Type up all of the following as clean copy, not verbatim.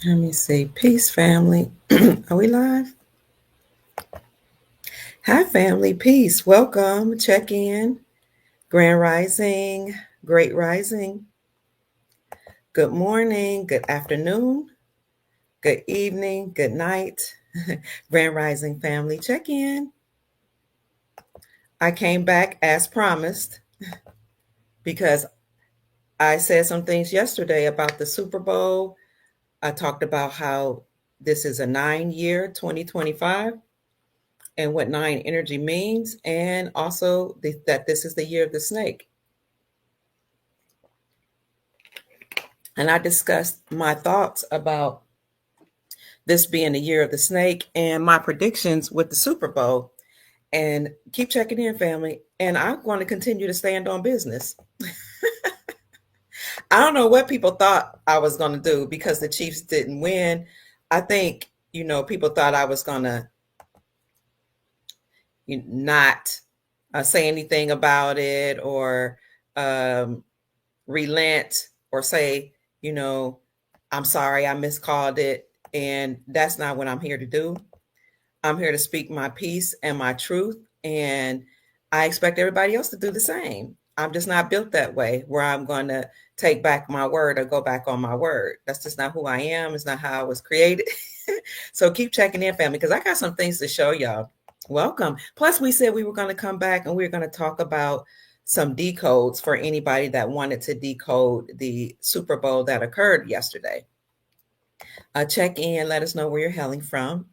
Let me see. Peace, family. Are we live? Hi, family. Peace. Welcome. Check in. Grand Rising. Great Rising. Good morning. Good afternoon. Good evening. Good night. Grand Rising family. Check in. I came back as promised because I said some things yesterday about the Super Bowl. I talked about how this is a 9 year 2025 and what nine energy means, and also that this is the year of the snake. And I discussed my thoughts about this being the year of the snake and my predictions with the Super Bowl. And keep checking in, family. And I'm going to continue to stand on business. I don't know what people thought I was going to do because the Chiefs didn't win. I think, people thought I was going to not say anything about it or relent or say, you know, I'm sorry, I miscalled it. And that's not what I'm here to do. I'm here to speak my peace and my truth. And I expect everybody else to do the same. I'm just not built that way where I'm going to take back my word or go back on my word. That's just not who I am. It's not how I was created. So keep checking in, family, because I got some things to show y'all. Welcome. Plus, we said we were going to come back and we are going to talk about some decodes for anybody that wanted to decode the Super Bowl that occurred yesterday. Check in, let us know where you're hailing from.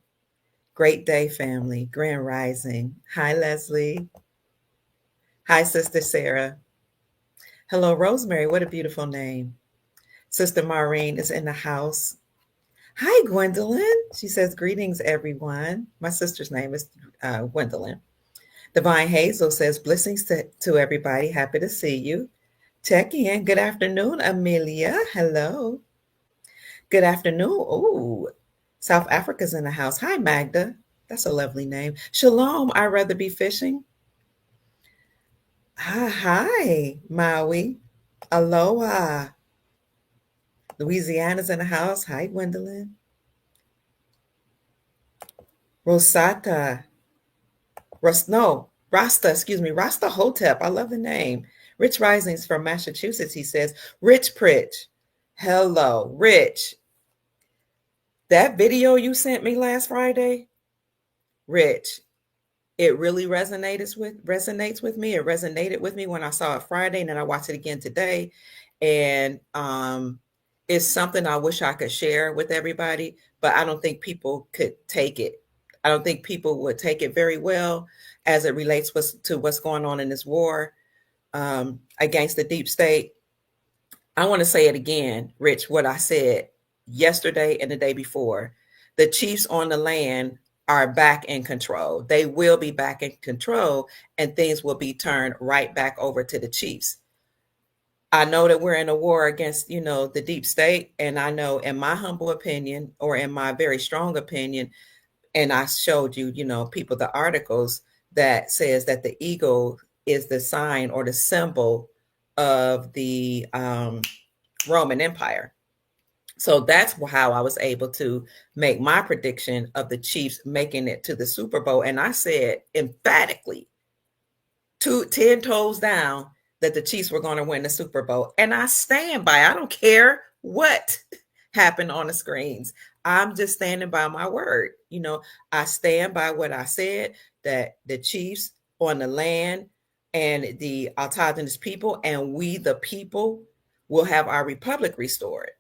Great day, family. Grand Rising. Hi, Leslie. Hi, Sister Sarah. Hello, Rosemary. What a beautiful name. Sister Maureen is in the house. Hi, Gwendolyn. She says, greetings, everyone. My sister's name is Gwendolyn. Divine Hazel says, blessings to everybody. Happy to see you. Check in. Good afternoon, Amelia. Hello. Good afternoon. Oh, South Africa's in the house. Hi, Magda. That's a lovely name. Shalom. I'd rather be fishing. Hi, Maui. Aloha. Louisiana's in the house. Hi, Gwendolyn. Rosata. No, Rasta, excuse me. Rasta Hotep. I love the name. Rich Risings from Massachusetts, he says. Rich Pritch. Hello, Rich. That video you sent me last Friday, Rich, it really resonates with me. It resonated with me when I saw it Friday, and then I watched it again today. And it's something I wish I could share with everybody, but I don't think people could take it. I don't think people would take it very well as it relates to what's going on in this war against the deep state. I want to say it again, Rich, what I said yesterday and the day before. The Chiefs on the land are back in control. They will be back in control, and things will be turned right back over to the Chiefs. I know that we're in a war against, the deep state. And I know, in my humble opinion, or in my very strong opinion, and I showed you, people, the articles that says that the eagle is the sign or the symbol of the Roman Empire. So that's how I was able to make my prediction of the Chiefs making it to the Super Bowl. And I said emphatically, 10 toes down, that the Chiefs were going to win the Super Bowl. And I stand by. I don't care what happened on the screens. I'm just standing by my word. I stand by what I said, that the Chiefs on the land and the autonomous people and we the people will have our republic restored.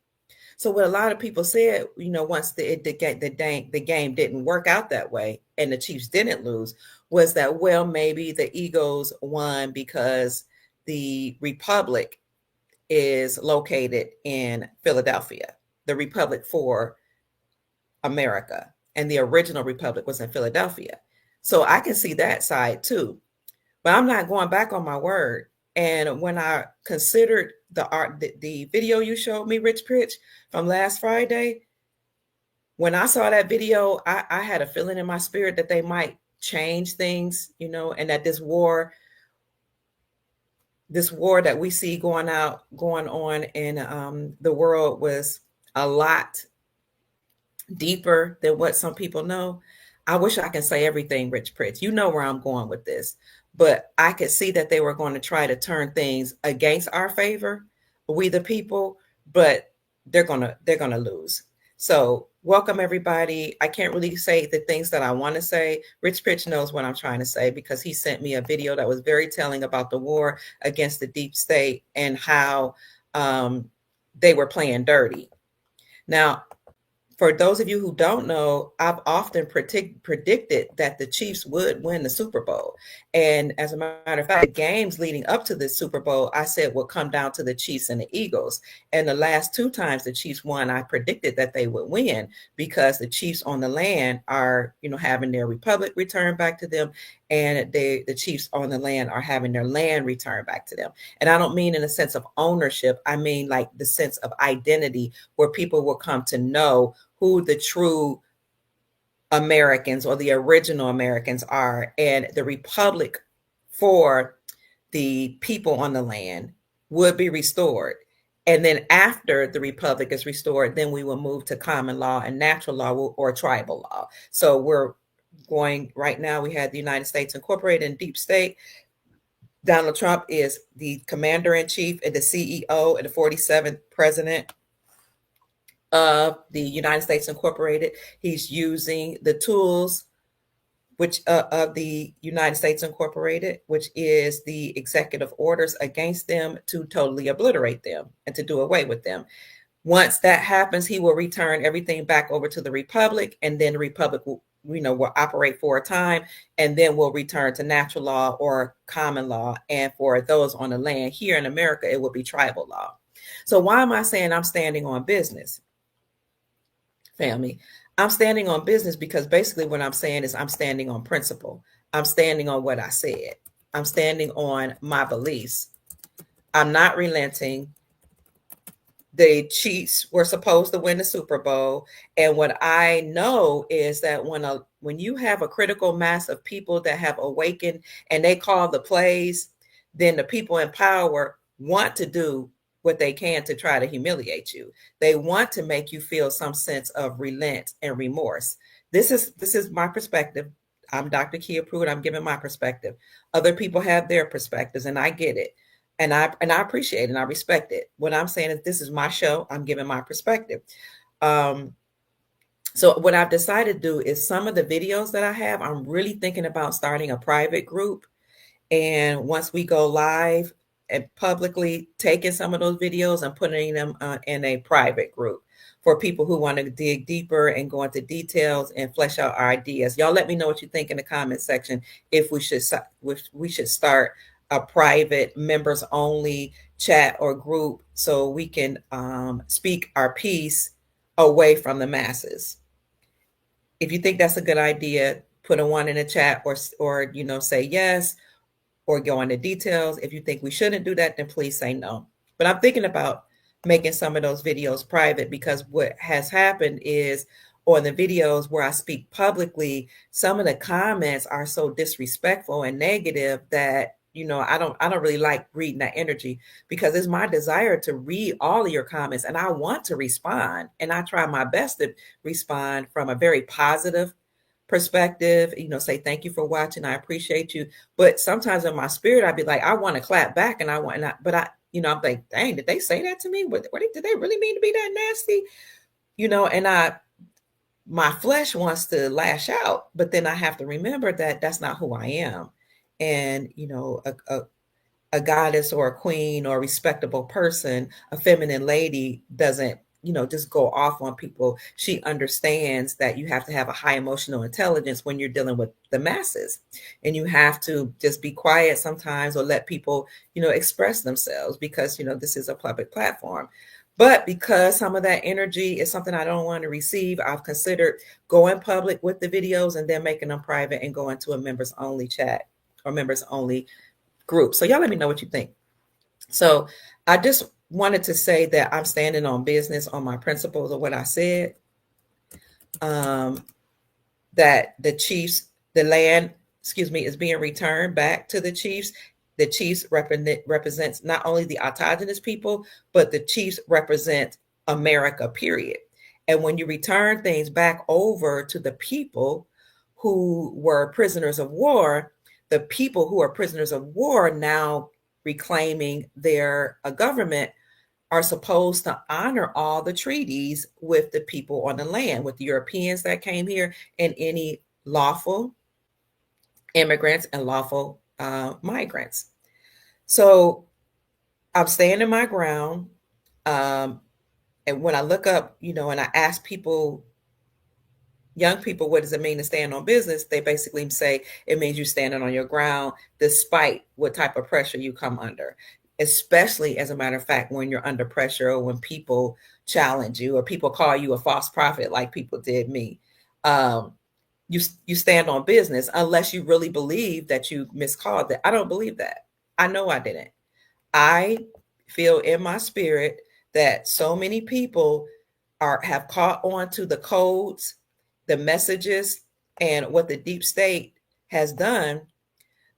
So what a lot of people said, once the game didn't work out that way and the Chiefs didn't lose, was that, well, maybe the Eagles won because the Republic is located in Philadelphia, the Republic for America, and the original Republic was in Philadelphia. So I can see that side too, but I'm not going back on my word. And when I considered the video you showed me, Rich Pritch, from last Friday, when I saw that video, I had a feeling in my spirit that they might change things, and that this war that we see going on in the world was a lot deeper than what some people know. I wish I can say everything, Rich Pritz. You know where I'm going with this. But I could see that they were going to try to turn things against our favor, we the people, but they're gonna lose. So welcome everybody. I can't really say the things that I want to say. Rich Pritch knows what I'm trying to say because he sent me a video that was very telling about the war against the deep state and how they were playing dirty. Now, for those of you who don't know, I've often predicted that the Chiefs would win the Super Bowl. And as a matter of fact, the games leading up to the Super Bowl, I said would come down to the Chiefs and the Eagles. And the last two times the Chiefs won, I predicted that they would win because the Chiefs on the land are, having their republic returned back to them. And the Chiefs on the land are having their land returned back to them. And I don't mean in a sense of ownership. I mean like the sense of identity where people will come to know who the true Americans or the original Americans are. And the republic for the people on the land would be restored. And then after the republic is restored, then we will move to common law and natural law or tribal law. So we're going right now, we had the United States Incorporated and deep state. Donald Trump is the commander in chief and the CEO and the 47th president of the United States Incorporated. He's using the tools which of the United States Incorporated, which is the executive orders against them to totally obliterate them and to do away with them. Once that happens, he will return everything back over to the Republic, and then the Republic will operate for a time, and then we'll return to natural law or common law. And for those on the land here in America, it will be tribal law. So why am I saying I'm standing on business? Family, I'm standing on business because basically what I'm saying is I'm standing on principle. I'm standing on what I said. I'm standing on my beliefs. I'm not relenting. The Chiefs were supposed to win the Super Bowl. And what I know is that when you have a critical mass of people that have awakened and they call the plays, then the people in power want to do what they can to try to humiliate you. They want to make you feel some sense of relent and remorse. This is my perspective. I'm Dr. Kia Pruitt. I'm giving my perspective. Other people have their perspectives, and I get it. And I appreciate it and I respect it. What I'm saying is this is my show. I'm giving my perspective. So what I've decided to do is some of the videos that I have, I'm really thinking about starting a private group. And once we go live and publicly taking some of those videos and putting them in a private group for people who want to dig deeper and go into details and flesh out our ideas. Y'all let me know what you think in the comment section if we should start a private members only chat or group so we can speak our piece away from the masses. If you think that's a good idea, put a 1 in the chat or say yes or go into details. If you think we shouldn't do that, then please say no. But I'm thinking about making some of those videos private because what has happened is on the videos where I speak publicly, some of the comments are so disrespectful and negative that I don't really like reading that energy because it's my desire to read all of your comments and I want to respond. And I try my best to respond from a very positive perspective, say thank you for watching. I appreciate you. But sometimes in my spirit, I'd be like, I want to clap back and I'm like, dang, did they say that to me? What did they really mean to be that nasty? And my flesh wants to lash out, but then I have to remember that that's not who I am. And, a goddess or a queen or a respectable person, a feminine lady doesn't, just go off on people. She understands that you have to have a high emotional intelligence when you're dealing with the masses. And you have to just be quiet sometimes or let people, express themselves because, this is a public platform. But because some of that energy is something I don't want to receive, I've considered going public with the videos and then making them private and going to a members only chat or members only group. So y'all let me know what you think. So I just wanted to say that I'm standing on business, on my principles of what I said, that the Chiefs, the land, is being returned back to the Chiefs. The Chiefs represents not only the autogenous people, but the Chiefs represent America, period. And when you return things back over to the people who were prisoners of war, the people who are prisoners of war now reclaiming their government are supposed to honor all the treaties with the people on the land, with the Europeans that came here and any lawful immigrants and lawful migrants. So I'm standing my ground. Um, and when I look up, and I ask people, young people, what does it mean to stand on business? They basically say it means you standing on your ground despite what type of pressure you come under. Especially, as a matter of fact, when you're under pressure or when people challenge you or people call you a false prophet, like people did me. Um, you stand on business unless you really believe that you miscalled it. I don't believe that. I know I didn't. I feel in my spirit that so many people have caught on to the codes, the messages, and what the deep state has done,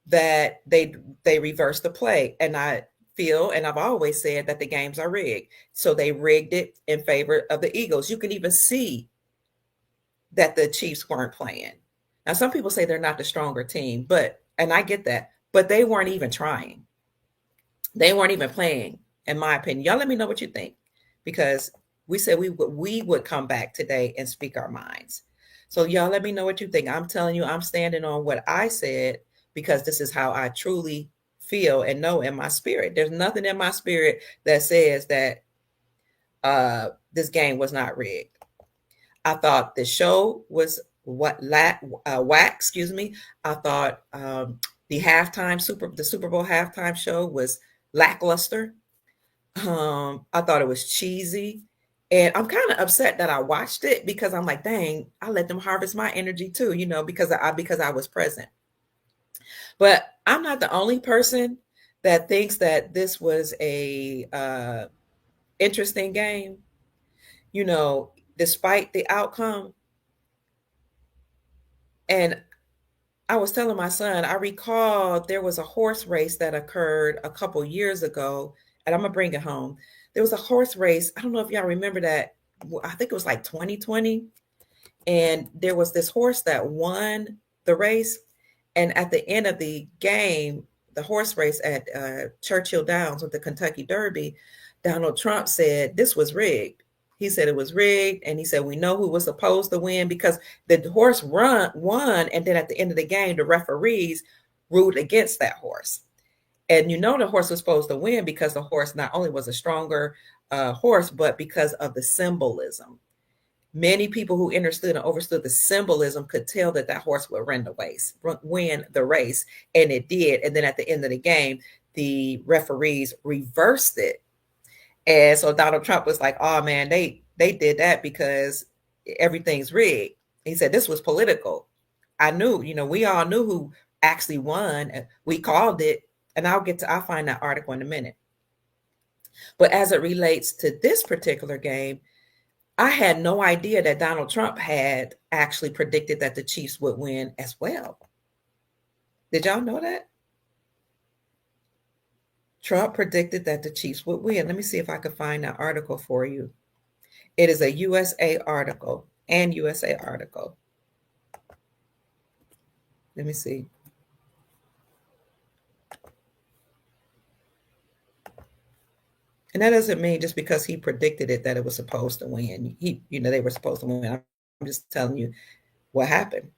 that they reverse the play. And I feel, and I've always said, that the games are rigged. So they rigged it in favor of the Eagles. You can even see that the Chiefs weren't playing. Now, some people say they're not the stronger team, and I get that, but they weren't even trying. They weren't even playing, in my opinion. Y'all let me know what you think, because we said we would come back today and speak our minds. So y'all let me know what you think. I'm telling you, I'm standing on what I said because this is how I truly feel and know in my spirit. There's nothing in my spirit that says that this game was not rigged. I thought the show was whack. Excuse me. I thought the Super Bowl halftime show was lackluster. I thought it was cheesy, and I'm kind of upset that I watched it because I'm like, dang, I let them harvest my energy too, because I was present. But I'm not the only person that thinks that this was a interesting game. Despite the outcome, and I was telling my son, I recall there was a horse race that occurred a couple years ago, and I'm gonna bring it home. There was a horse race. I don't know if y'all remember that. I think it was like 2020, and there was this horse that won the race. And at the end of the game, the horse race at Churchill Downs with the Kentucky Derby, Donald Trump said this was rigged. He said it was rigged, and he said we know who was supposed to win because the horse won, and then at the end of the game, the referees ruled against that horse. And the horse was supposed to win because the horse not only was a stronger horse, but because of the symbolism. Many people who understood and overstood the symbolism could tell that that horse would win the race, and it did. And then at the end of the game, the referees reversed it. And so Donald Trump was like, "Oh man, they did that because everything's rigged." He said this was political. I knew, we all knew who actually won. We called it, and I'll find that article in a minute. But as it relates to this particular game, I had no idea that Donald Trump had actually predicted that the Chiefs would win as well. Did y'all know that? Trump predicted that the Chiefs would win. Let me see if I can find that article for you. It is a USA article and USA article. Let me see. And that doesn't mean just because he predicted it that it was supposed to win. They were supposed to win. I'm just telling you what happened.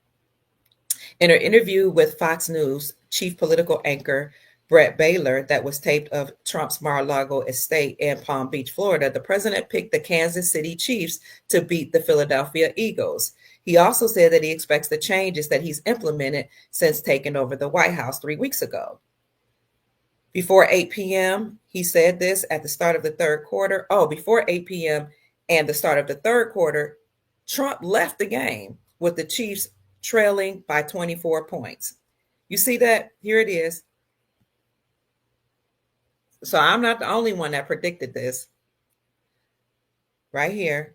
In her interview with Fox News, chief political anchor Brett Baylor, that was taped of Trump's Mar-a-Lago estate in Palm Beach, Florida, the president picked the Kansas City Chiefs to beat the Philadelphia Eagles. He also said that he expects the changes that he's implemented since taking over the White House 3 weeks ago. Before 8 p.m., he said this at the start of the third quarter. Oh, before 8 p.m. and the start of the third quarter, Trump left the game with the Chiefs trailing by 24 points. You see that? Here it is. So I'm not the only one that predicted this. Right here.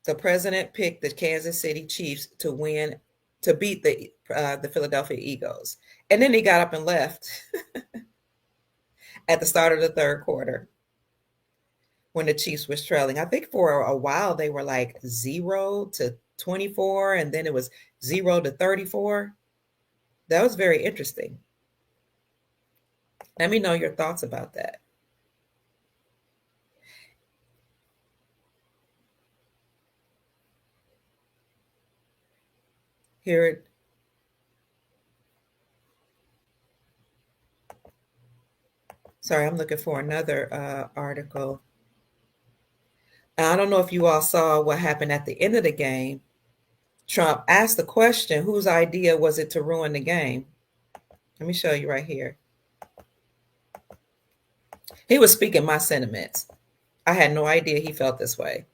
The president picked the Kansas City Chiefs to beat the Philadelphia Eagles. And then he got up and left at the start of the third quarter. when the Chiefs was trailing. I think for a while they were like 0 to 24, and then it was 0 to 34. That was very interesting. Let me know your thoughts about that. Here, sorry, I'm looking for another article. And I don't know if you all saw what happened at the end of the game. Trump asked the question, whose idea was it to ruin the game? Let me show you right here. He was speaking my sentiments. I had no idea he felt this way.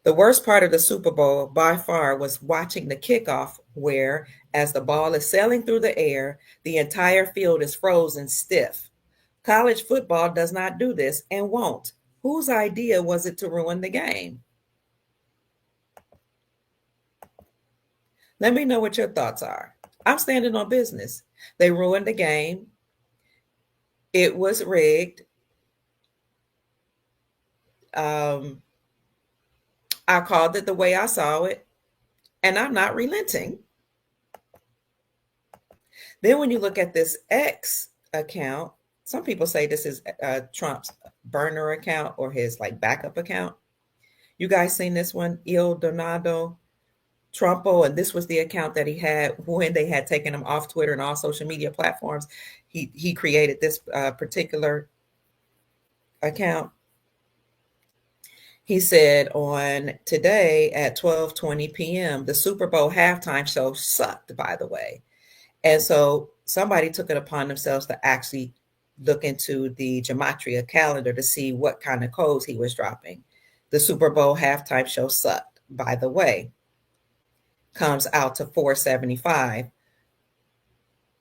The worst part of the Super Bowl by far was watching the kickoff, where, as the ball is sailing through the air, the entire field is frozen stiff. College football does not do this and won't. Whose idea was it to ruin the game? Let me know what your thoughts are. I'm standing on business. They ruined the game. It was rigged. I called it the way I saw it, and I'm not relenting. Then when you look at this X account, some people say this is Trump's burner account or his like backup account. You guys seen this one, Il Donado Trumpo, and this was the account that he had when they had taken him off Twitter and all social media platforms. He created this particular account. He said on today at 12:20 p.m., the Super Bowl halftime show sucked, by the way. And so somebody took it upon themselves to actually look into the gematria calendar to see what kind of codes he was dropping. The Super Bowl halftime show sucked, by the way. Comes out to 475.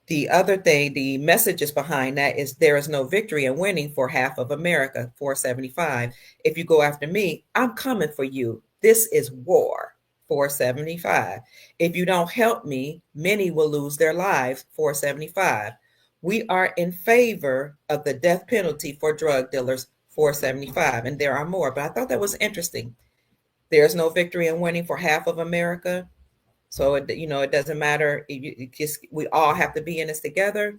The other thing, the messages behind that is there is no victory in winning for half of America, 475. If you go after me, I'm coming for you. This is war, 475. If you don't help me, many will lose their lives, 475. We are in favor of the death penalty for drug dealers, 475. And there are more, but I thought that was interesting. There's no victory in winning for half of America. So it doesn't matter. We all have to be in this together.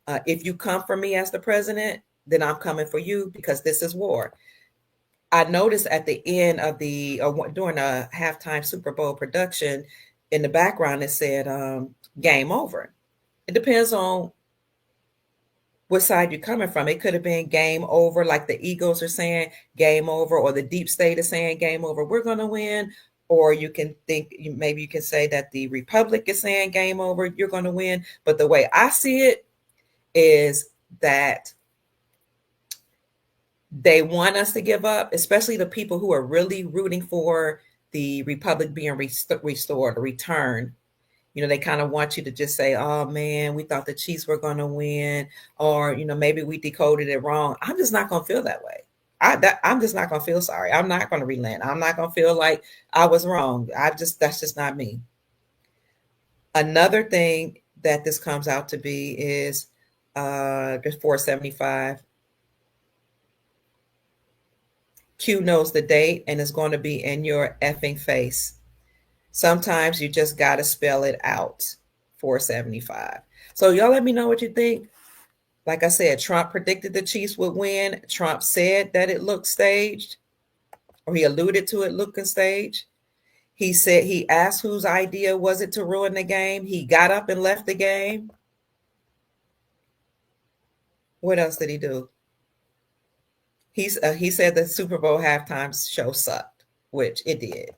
If you come for me as the president, then I'm coming for you because this is war. I noticed at the end of during a halftime Super Bowl production, in the background it said "Game Over." It depends on what side you're coming from. It could have been game over, like the Eagles are saying game over, or the deep state is saying game over. We're going to win. Or you can think, maybe you can say that the Republic is saying game over, you're going to win. But the way I see it is that they want us to give up, especially the people who are really rooting for the Republic being restored or returned. They kind of want you to just say, oh man, we thought the Chiefs were going to win, or, maybe we decoded it wrong. I'm just not going to feel that way. I'm just not going to feel sorry. I'm not going to relent. I'm not going to feel like I was wrong. That's just not me. Another thing that this comes out to be is just 475. Q knows the date and is going to be in your effing face. Sometimes you just got to spell it out, 475. So y'all let me know what you think. Like I said, Trump predicted the Chiefs would win. Trump said that it looked staged, or he alluded to it looking staged. He said he asked whose idea was it to ruin the game. He got up and left the game. What else did he do? He said the Super Bowl halftime show sucked, which it did.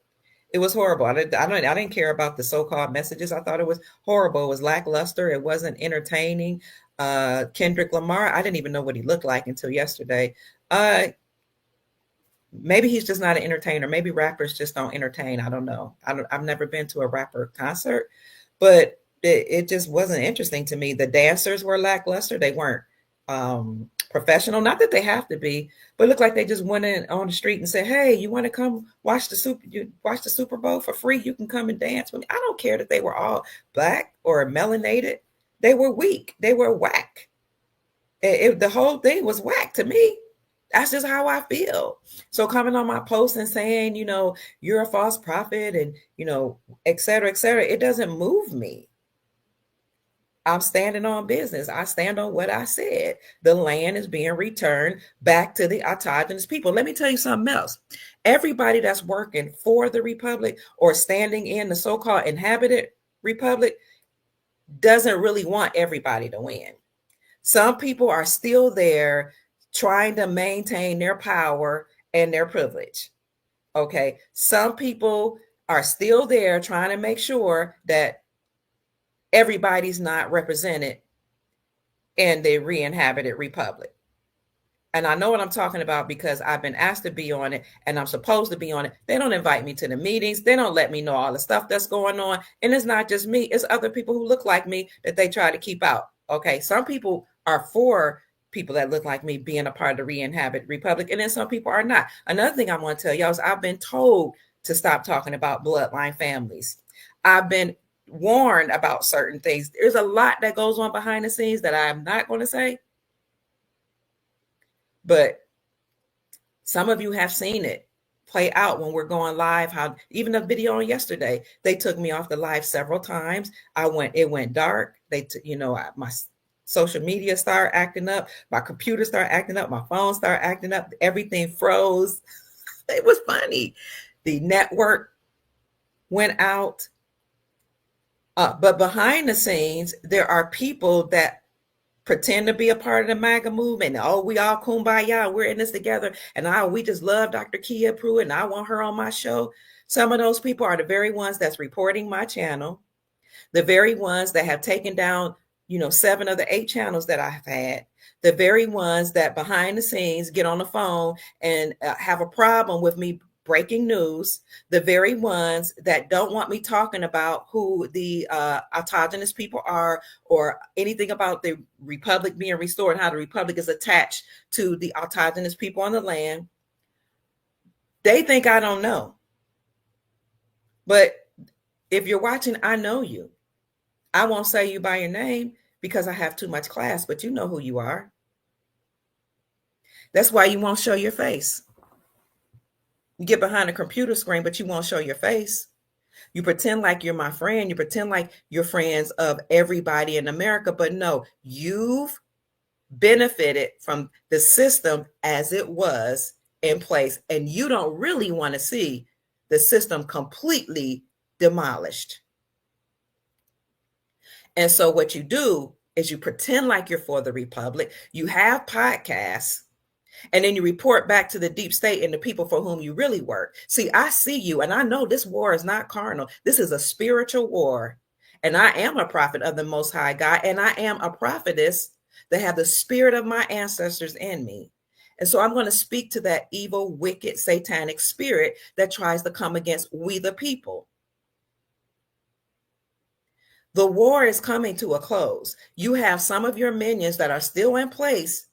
It was horrible. I didn't care about the so-called messages. I thought it was horrible. It was lackluster. It wasn't entertaining. Kendrick Lamar, I didn't even know what he looked like until yesterday. Maybe he's just not an entertainer. Maybe rappers just don't entertain. I don't know. I've never been to a rapper concert, but it just wasn't interesting to me. The dancers were lackluster. They weren't professional. Not that they have to be, but it looked like they just went in on the street and said, "Hey, you want to come watch the Super Bowl for free? You can come and dance with me." I don't care that they were all black or melanated. They were weak. They were whack. The whole thing was whack to me. That's just how I feel. So coming on my post and saying, you're a false prophet and, et cetera, it doesn't move me. I'm standing on business. I stand on what I said. The land is being returned back to the autogenous people. Let me tell you something else. Everybody that's working for the republic or standing in the so-called inhabited republic doesn't really want everybody to win. Some people are still there trying to maintain their power and their privilege. Okay. Some people are still there trying to make sure that everybody's not represented in the re-inhabited republic. And I know what I'm talking about because I've been asked to be on it and I'm supposed to be on it. They don't invite me to the meetings. They don't let me know all the stuff that's going on. And it's not just me, it's other people who look like me that they try to keep out. Okay. Some people are for people that look like me being a part of the re-inhabited republic. And then some people are not. Another thing I want to tell y'all is I've been told to stop talking about bloodline families. I've been warned about certain things. There's a lot that goes on behind the scenes that I'm not going to say. But some of you have seen it play out when we're going live. How even the video on yesterday, they took me off the live several times. It went dark. My social media started acting up. My computer started acting up. My phone started acting up. Everything froze. It was funny. The network went out. But behind the scenes, there are people that pretend to be a part of the MAGA movement. Oh, we all kumbaya. We're in this together. And we just love Dr. Kia Pruitt and I want her on my show. Some of those people are the very ones that's reporting my channel, the very ones that have taken down, 7 of the 8 channels that I've had, the very ones that behind the scenes get on the phone and have a problem with me breaking news, the very ones that don't want me talking about who the autogenous people are or anything about the republic being restored, how the republic is attached to the autogenous people on the land. They think I don't know. But if you're watching, I know you. I won't say you by your name because I have too much class, but you know who you are. That's why you won't show your face. You get behind a computer screen, but you won't show your face. You pretend like you're my friend. You pretend like you're friends of everybody in America, but no, you've benefited from the system as it was in place, and you don't really want to see the system completely demolished. And so what you do is you pretend like you're for the republic. You have podcasts. And then you report back to the deep state and the people for whom you really work. See, I see you, and I know this war is not carnal. This is a spiritual war. And I am a prophet of the Most High God, and I am a prophetess that have the spirit of my ancestors in me. And so I'm going to speak to that evil, wicked, satanic spirit that tries to come against we the people. The war is coming to a close. You have some of your minions that are still in place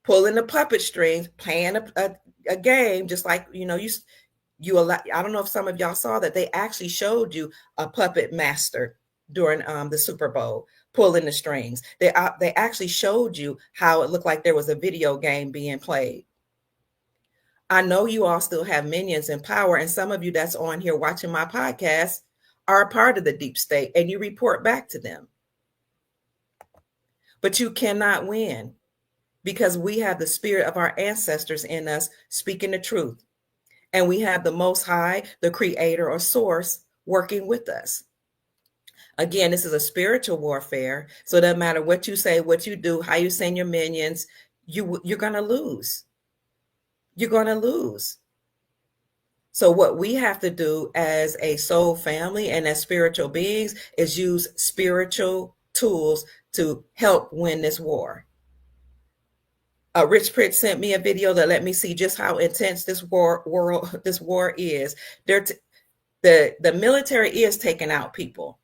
pulling the puppet strings, playing a game, just like, you allow. I don't know if some of y'all saw that they actually showed you a puppet master during the Super Bowl pulling the strings. They actually showed you how it looked like there was a video game being played. I know you all still have minions in power, and some of you that's on here watching my podcast are a part of the deep state, and you report back to them. But you cannot win, because we have the spirit of our ancestors in us speaking the truth. And we have the Most High, the creator or source, working with us. Again, this is a spiritual warfare. So it doesn't matter what you say, what you do, how you send your minions, you're going to lose. You're going to lose. So what we have to do as a soul family and as spiritual beings is use spiritual tools to help win this war. Rich Pruitt sent me a video that let me see just how intense this war is. The military is taking out people.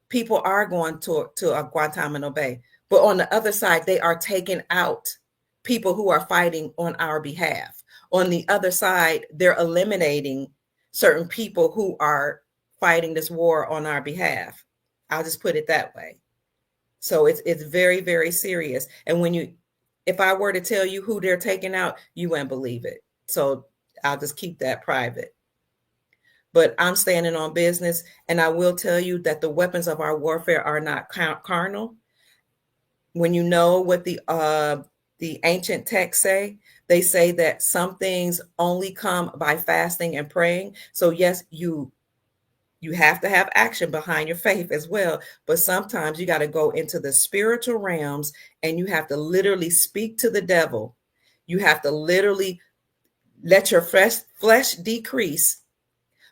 People are going to Guantanamo Bay, but on the other side, they are taking out people who are fighting on our behalf. On the other side, they're eliminating certain people who are fighting this war on our behalf. I'll just put it that way. So it's very, very serious. And if I were to tell you who they're taking out, you wouldn't believe it. So I'll just keep that private. But I'm standing on business, and I will tell you that the weapons of our warfare are not carnal. When you know what the ancient texts say, they say that some things only come by fasting and praying. So yes, you have to have action behind your faith as well, but sometimes you got to go into the spiritual realms, and you have to literally speak to the devil. You have to literally let your flesh decrease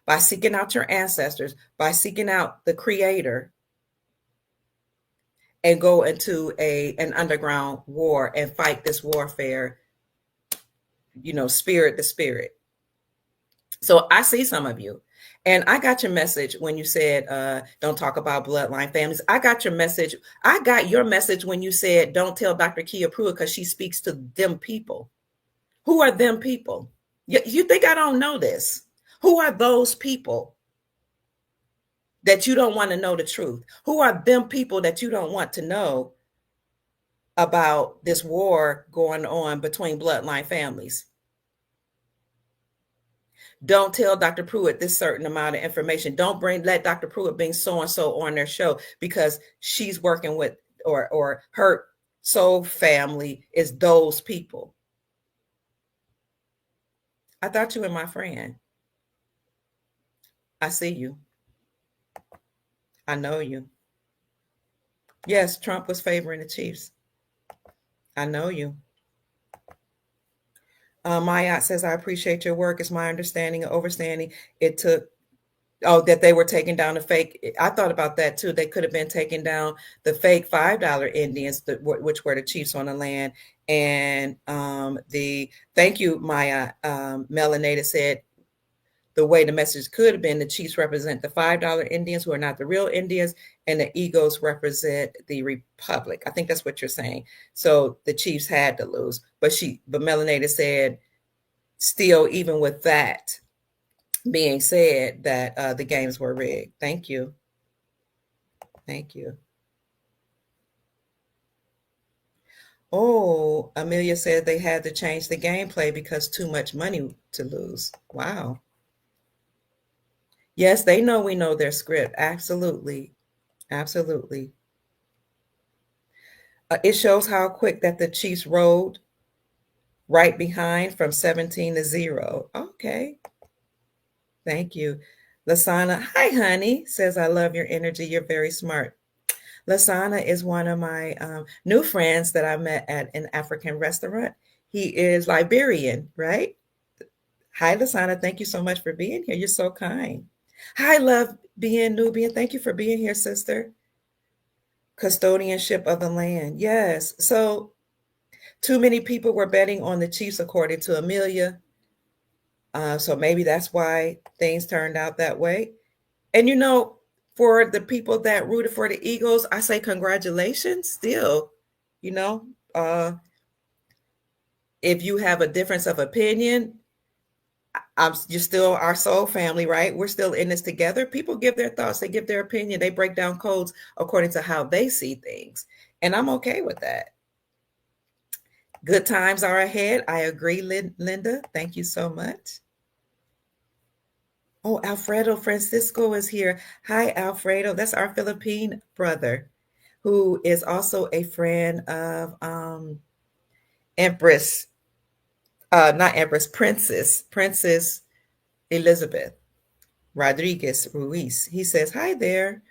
by seeking out your ancestors, by seeking out the creator, and go into an underground war and fight this warfare, spirit to spirit. So I see some of you. And I got your message when you said, don't talk about bloodline families. I got your message. I got your message when you said, don't tell Dr. Kia Pruitt because she speaks to them people. Who are them people? You think I don't know this? Who are those people that you don't want to know the truth? Who are them people that you don't want to know about this war going on between bloodline families? Don't tell Dr. Pruitt this certain amount of information. Don't let Dr. Pruitt bring so and so on their show because she's working with or her soul family is those people. I thought you were my friend. I see you. I know you. Yes, Trump was favoring the Chiefs. I know you. Mayat says, I appreciate your work. It's my understanding and overstanding it took, that they were taking down the fake. I thought about that too. They could have been taking down the fake $5 Indians, which were the chiefs on the land. And thank you, Maya. Melaneda said, the way the message could have been, the chiefs represent the $5 Indians who are not the real Indians, and the egos represent the republic. I think that's what you're saying. So the chiefs had to lose, but Melaneda said, still, even with that being said, that the games were rigged. Thank you. Thank you. Oh, Amelia said they had to change the gameplay because too much money to lose. Wow. Yes, they know we know their script. Absolutely. Absolutely. It shows how quick that the Chiefs rode right behind from 17 to 0. Okay. Thank you. Lasana, hi, honey, says, I love your energy. You're very smart. Lasana is one of my new friends that I met at an African restaurant. He is Liberian, right? Hi, Lasana. Thank you so much for being here. You're so kind. Hi, love being Nubian. Thank you for being here, sister. Custodianship of the land. Yes. So too many people were betting on the Chiefs, according to Amelia. So maybe that's why things turned out that way. And for the people that rooted for the Eagles, I say congratulations still. If you have a difference of opinion, you're still our soul family, right? We're still in this together. People give their thoughts, they give their opinion, they break down codes according to how they see things. And I'm okay with that. Good times are ahead. I agree, Linda. Thank you so much. Oh, Alfredo Francisco is here. Hi, Alfredo. That's our Philippine brother who is also a friend of Empress, not Empress, Princess Elizabeth Rodriguez Ruiz. He says, hi there.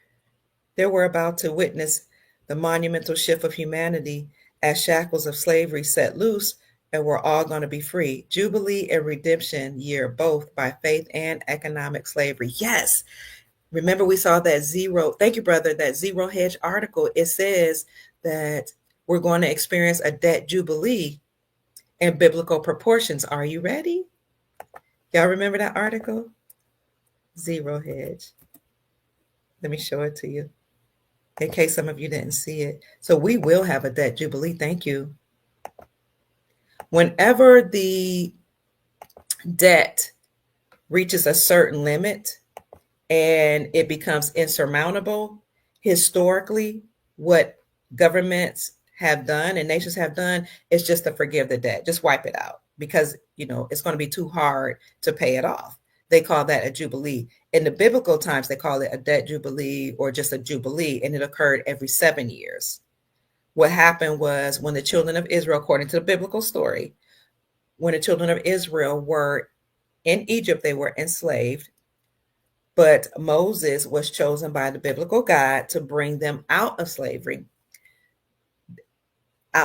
We're about to witness the monumental shift of humanity as shackles of slavery set loose, and we're all going to be free. Jubilee and redemption year, both by faith and economic slavery. Yes. Remember, we saw that thank you, brother, that Zero Hedge article. It says that we're going to experience a debt jubilee in biblical proportions. Are you ready? Y'all remember that article? Zero Hedge. Let me show it to you in case some of you didn't see it. So we will have a debt jubilee. Thank you. Whenever the debt reaches a certain limit and it becomes insurmountable, historically, what governments have done and nations have done is just to forgive the debt, just wipe it out because, it's going to be too hard to pay it off. They call that a jubilee. In the biblical times, they call it a debt jubilee or just a jubilee, and it occurred every 7 years. What happened was when the children of Israel, according to the biblical story, when the children of Israel were in Egypt, they were enslaved, but Moses was chosen by the biblical God to bring them out of slavery.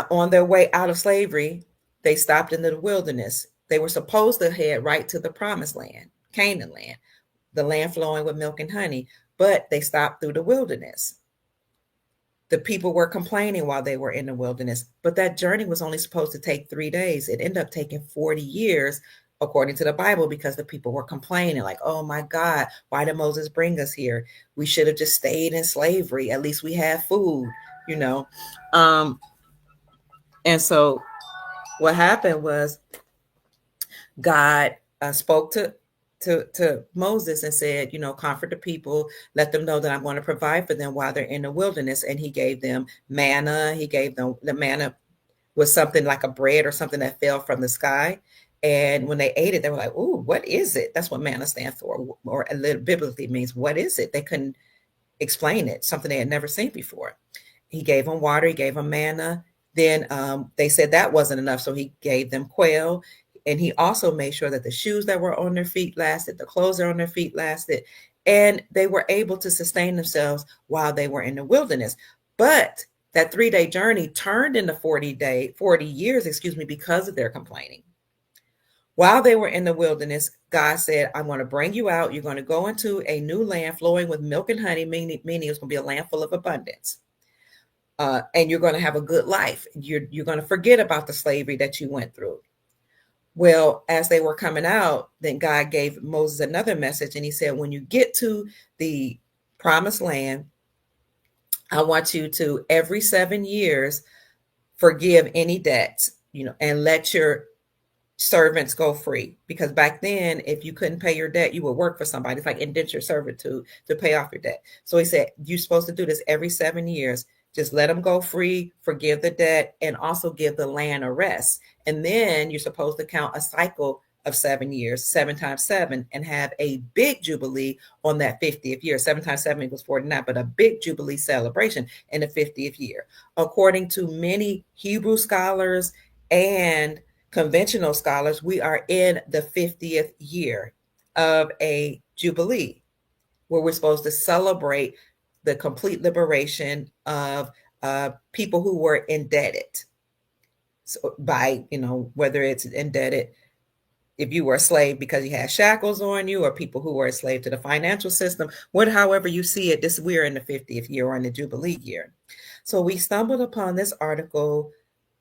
On their way out of slavery, they stopped in the wilderness. They were supposed to head right to the promised land, Canaan land, the land flowing with milk and honey, but they stopped through the wilderness. The people were complaining while they were in the wilderness, but that journey was only supposed to take 3 days. It ended up taking 40 years, according to the Bible, because the people were complaining, like, oh my God, why did Moses bring us here? We should have just stayed in slavery. At least we have food, you know. And so what happened was God spoke to Moses and said, comfort the people, let them know that I'm going to provide for them while they're in the wilderness. And he gave them manna. He gave them the manna was something like a bread or something that fell from the sky. And when they ate it, they were like, "Ooh, what is it?" That's what manna stands for, or a little biblically means, what is it? They couldn't explain it, something they had never seen before. He gave them water, he gave them manna. Then they said that wasn't enough, so he gave them quail. And he also made sure that the shoes that were on their feet lasted, the clothes that were on their feet lasted, and they were able to sustain themselves while they were in the wilderness. But that 3-day journey turned into 40 years, because of their complaining. While they were in the wilderness, God said, I'm going to bring you out. You're going to go into a new land flowing with milk and honey, meaning it's going to be a land full of abundance. And you're going to have a good life. You're going to forget about the slavery that you went through. Well, as they were coming out, then God gave Moses another message. And he said, when you get to the promised land, I want you to, every 7 years, forgive any debts, and let your servants go free. Because back then, if you couldn't pay your debt, you would work for somebody. It's like indentured servitude to pay off your debt. So he said, you're supposed to do this every 7 years. Just let them go free, forgive the debt, and also give the land a rest. And then you're supposed to count a cycle of 7 years, 7 times 7, and have a big jubilee on that 50th year. 7 times 7 equals 49, but a big jubilee celebration in the 50th year. According to many Hebrew scholars and conventional scholars, we are in the 50th year of a jubilee where we're supposed to celebrate the complete liberation of people who were indebted. So by, whether it's indebted if you were a slave because you had shackles on you, or people who were a slave to the financial system, however you see it, we're in the 50th year or in the Jubilee year. So we stumbled upon this article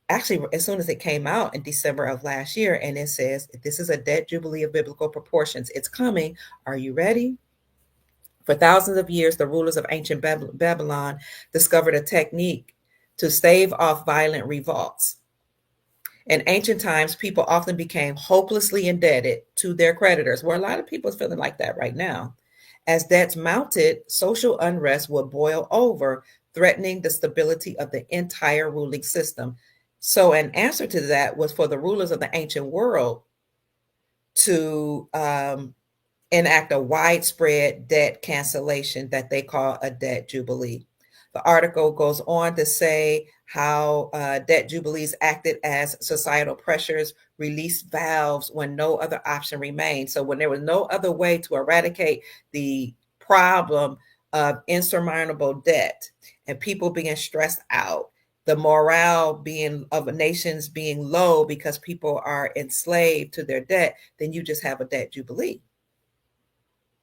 actually as soon as it came out in December of last year, and it says, this is a debt jubilee of biblical proportions. It's coming. Are you ready? For thousands of years, the rulers of ancient Babylon discovered a technique to stave off violent revolts. In ancient times, people often became hopelessly indebted to their creditors, where a lot of people are feeling like that right now. As debts mounted, social unrest would boil over, threatening the stability of the entire ruling system. So an answer to that was for the rulers of the ancient world to enact a widespread debt cancellation that they call a debt jubilee. The article goes on to say how debt jubilees acted as societal pressures released valves when no other option remained. So when there was no other way to eradicate the problem of insurmountable debt and people being stressed out, the morale of nations being low because people are enslaved to their debt, then you just have a debt jubilee.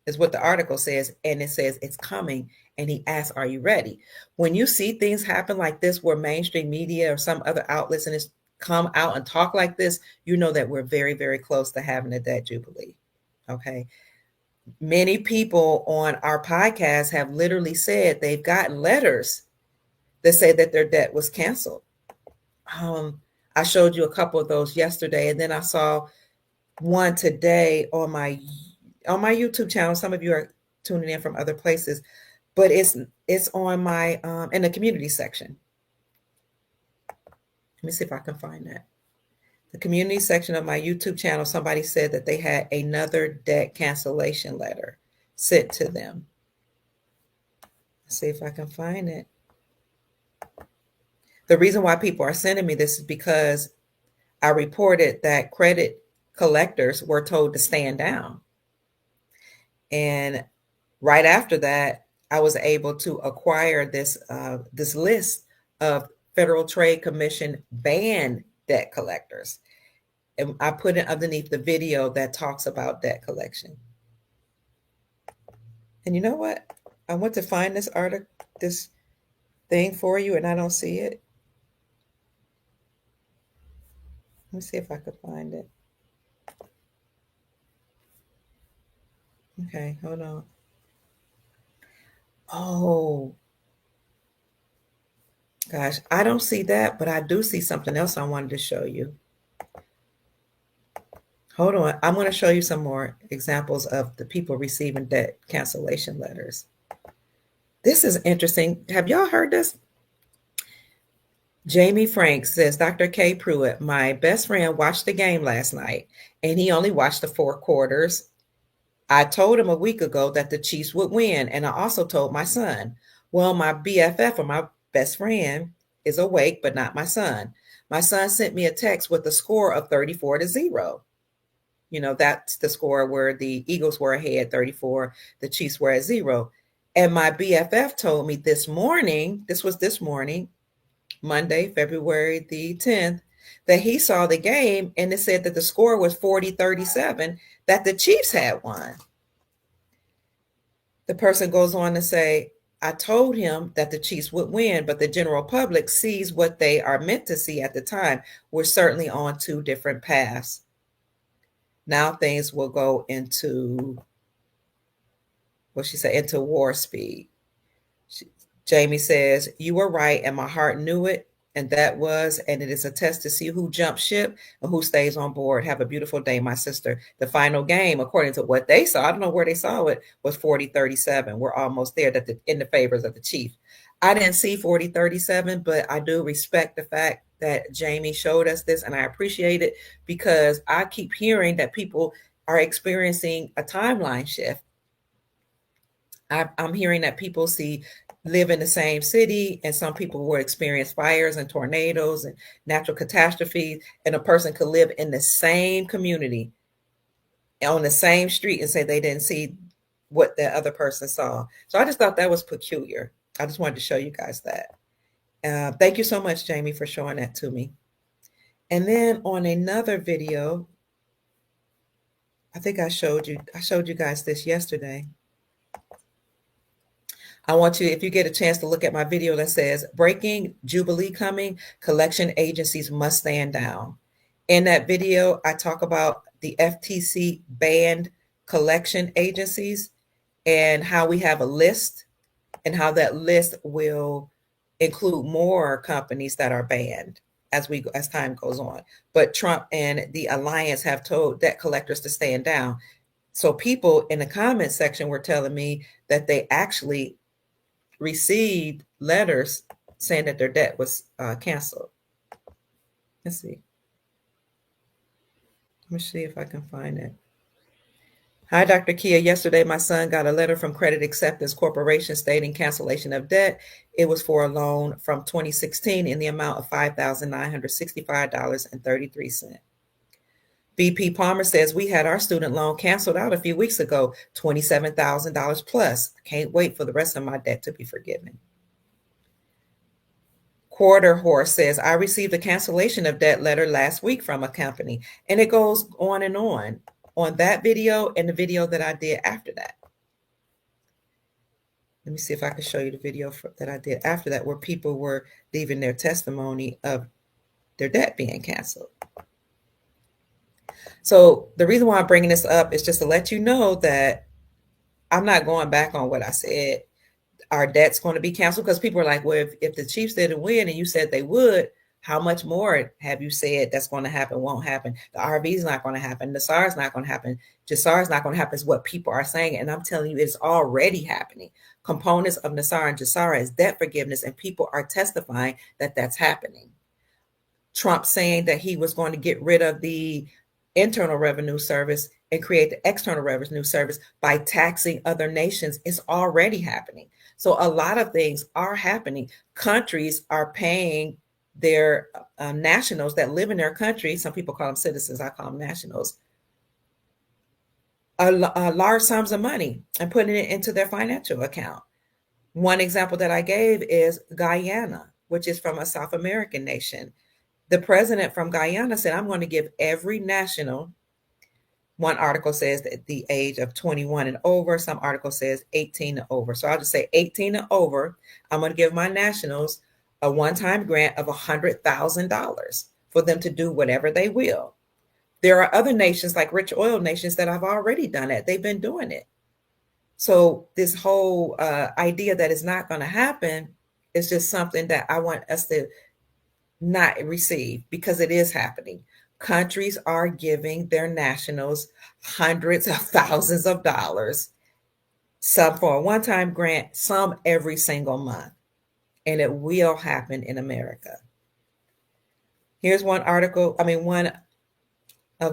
Is what the article says, and it says it's coming, and he asks, are you ready? When you see things happen like this where mainstream media or some other outlets and it's come out and talk like this, you know that we're very, very close to having a debt jubilee. Okay. Many people on our podcast have literally said they've gotten letters that say that their debt was canceled. I showed you a couple of those yesterday, and then I saw one today on my YouTube channel. Some of you are tuning in from other places, but it's on my in the community section. Let me see if I can find that. The community section of my YouTube channel, somebody said that they had another debt cancellation letter sent to them. Let's see if I can find it. The reason why people are sending me this is because I reported that credit collectors were told to stand down. And right after that, I was able to acquire this list of Federal Trade Commission banned debt collectors. And I put it underneath the video that talks about debt collection. And you know what? I went to find this article, this thing for you, and I don't see it. Let me see if I could find it. Okay, hold on. Oh, gosh, I don't see that, but I do see something else I wanted to show you. Hold on. I'm going to show you some more examples of the people receiving debt cancellation letters. This is interesting. Have y'all heard this? Jamie Franks says, Dr. K. Pruitt, my best friend watched the game last night, and he only watched the 4 quarters. I told him a week ago that the Chiefs would win, and I also told my son. Well, my BFF, or my best friend, is awake, but not my son. My son sent me a text with a score of 34-0. You know, that's the score where the Eagles were ahead 34, the Chiefs were at 0. And my BFF told me this morning, this was this morning, Monday, February the 10th, that he saw the game and it said that the score was 40-37, that the Chiefs had won. The person goes on to say, I told him that the Chiefs would win, but the general public sees what they are meant to see at the time. We're certainly on 2 different paths. Now things will go into, what she said, into war speed. Jamie says, you were right, and my heart knew it, and it is a test to see who jumps ship and who stays on board. Have a beautiful day, my sister. The final game, according to what they saw, I don't know where they saw it, was 40-37. We're almost there, in the favors of the Chiefs. I didn't see 40-37, but I do respect the fact that Jamie showed us this, and I appreciate it because I keep hearing that people are experiencing a timeline shift. I'm hearing that people live in the same city, and some people will experience fires and tornadoes and natural catastrophes, and a person could live in the same community on the same street and say they didn't see what the other person saw. So I just thought that was peculiar. I just wanted to show you guys that. Thank you so much, Jamie, for showing that to me. And then on another video, I think I showed you guys this yesterday. I want you, if you get a chance, to look at my video that says, Breaking Jubilee Coming, Collection Agencies Must Stand Down. In that video, I talk about the FTC banned collection agencies and how we have a list and how that list will include more companies that are banned as time goes on. But Trump and the alliance have told debt collectors to stand down. So people in the comment section were telling me that they actually received letters saying that their debt was canceled. Let's see. Let me see if I can find it. Hi, Dr. Kia. Yesterday, my son got a letter from Credit Acceptance Corporation stating cancellation of debt. It was for a loan from 2016 in the amount of $5,965.33. BP Palmer says, we had our student loan canceled out a few weeks ago, $27,000 plus. I can't wait for the rest of my debt to be forgiven. Quarter Horse says, I received a cancellation of debt letter last week from a company. And it goes on that video and the video that I did after that. Let me see if I can show you the video that I did after that, where people were leaving their testimony of their debt being canceled. So the reason why I'm bringing this up is just to let you know that I'm not going back on what I said. Our debt's going to be canceled, because people are like, well, if the Chiefs didn't win and you said they would, how much more have you said that's going to happen, won't happen? The RV is not going to happen. The SAR is not going to happen. Jasar is not going to happen, is what people are saying. And I'm telling you, it's already happening. Components of Nassar and Jasara is debt forgiveness, and people are testifying that that's happening. Trump saying that he was going to get rid of the Internal Revenue Service and create the External Revenue Service by taxing other nations is already happening. So a lot of things are happening. Countries are paying their nationals that live in their country. Some people call them citizens. I call them nationals. Large sums of money and putting it into their financial account. One example that I gave is Guyana, which is from a South American nation. The president from Guyana said, I'm going to give every national, one article says that the age of 21 and over, some article says 18 and over. So I'll just say 18 and over. I'm going to give my nationals a one-time grant of $100,000 for them to do whatever they will. There are other nations like rich oil nations that have already done it. They've been doing it. So this whole idea that it's not going to happen is just something that I want us to not receive, because it is happening. Countries are giving their nationals hundreds of thousands of dollars, some for a one-time grant, some every single month. And it will happen in America. Here's one of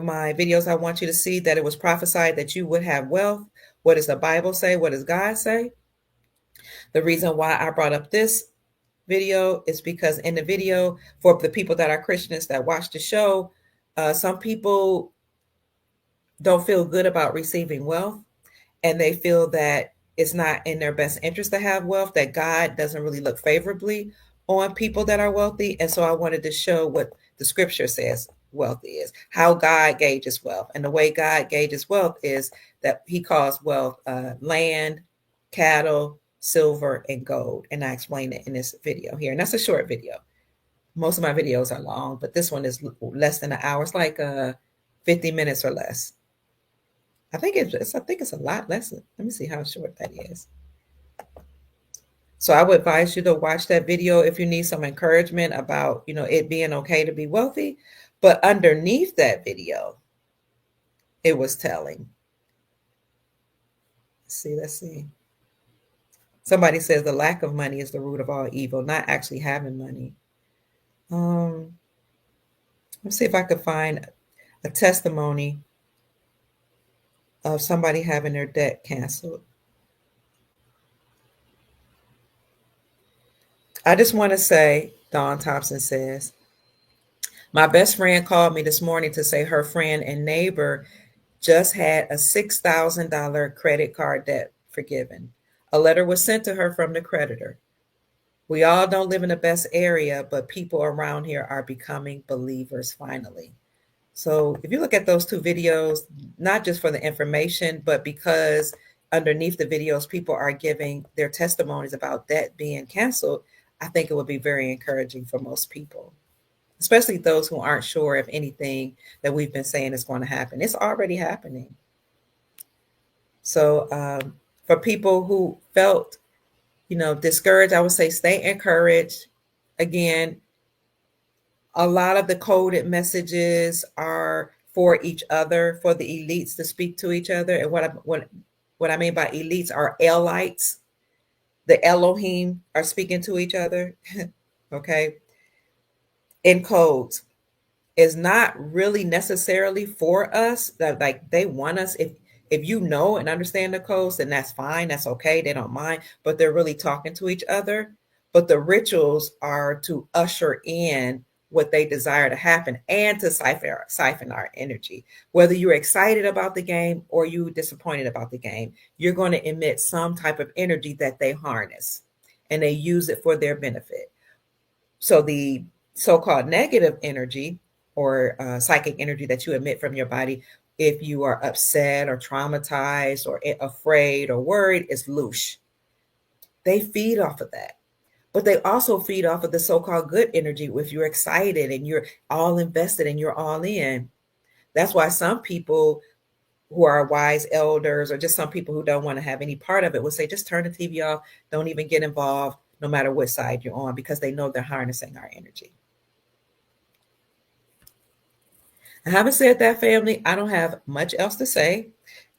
my videos I want you to see, that it was prophesied that you would have wealth. What does the Bible say? What does God say? The reason why I brought up this video is because in the video, for the people that are Christians that watch the show, some people don't feel good about receiving wealth, and they feel that it's not in their best interest to have wealth, that God doesn't really look favorably on people that are wealthy. And so I wanted to show what the scripture says wealth is, how God gauges wealth. And the way God gauges wealth is that he calls wealth land, cattle, silver, and gold. And I explain it in this video here. And that's a short video. Most of my videos are long, but this one is less than an hour. It's like 50 minutes or less. I think it's a lot less. Let me see how short that is. So I would advise you to watch that video if you need some encouragement about, it being okay to be wealthy. But underneath that video, it was telling. Let's see. Somebody says the lack of money is the root of all evil, not actually having money. Let's see if I could find a testimony of somebody having their debt canceled. I just want to say, Dawn Thompson says, my best friend called me this morning to say her friend and neighbor just had a $6,000 credit card debt forgiven. A letter was sent to her from the creditor. We all don't live in the best area, but people around here are becoming believers finally. So if you look at those two videos, not just for the information, but because underneath the videos, people are giving their testimonies about debt being canceled, I think it would be very encouraging for most people, especially those who aren't sure if anything that we've been saying is going to happen. It's already happening. So for people who felt, discouraged, I would say stay encouraged. Again, a lot of the coded messages are for each other, for the elites to speak to each other. And what I mean by elites are Elites. The Elohim are speaking to each other. Okay. In codes is not really necessarily for us, that like they want us. If you know and understand the codes, then that's fine. That's okay. They don't mind, but they're really talking to each other. But the rituals are to usher in what they desire to happen and to siphon our energy. Whether you're excited about the game or you disappointed about the game, you're going to emit some type of energy that they harness and they use it for their benefit. So the so-called negative energy or psychic energy that you emit from your body, if you are upset or traumatized or afraid or worried, is loosh. They feed off of that. But they also feed off of the so-called good energy. If you're excited and you're all invested and you're all in, that's why some people who are wise elders or just some people who don't want to have any part of it will say, just turn the TV off. Don't even get involved, no matter what side you're on, because they know they're harnessing our energy. I haven't said that, family. I don't have much else to say,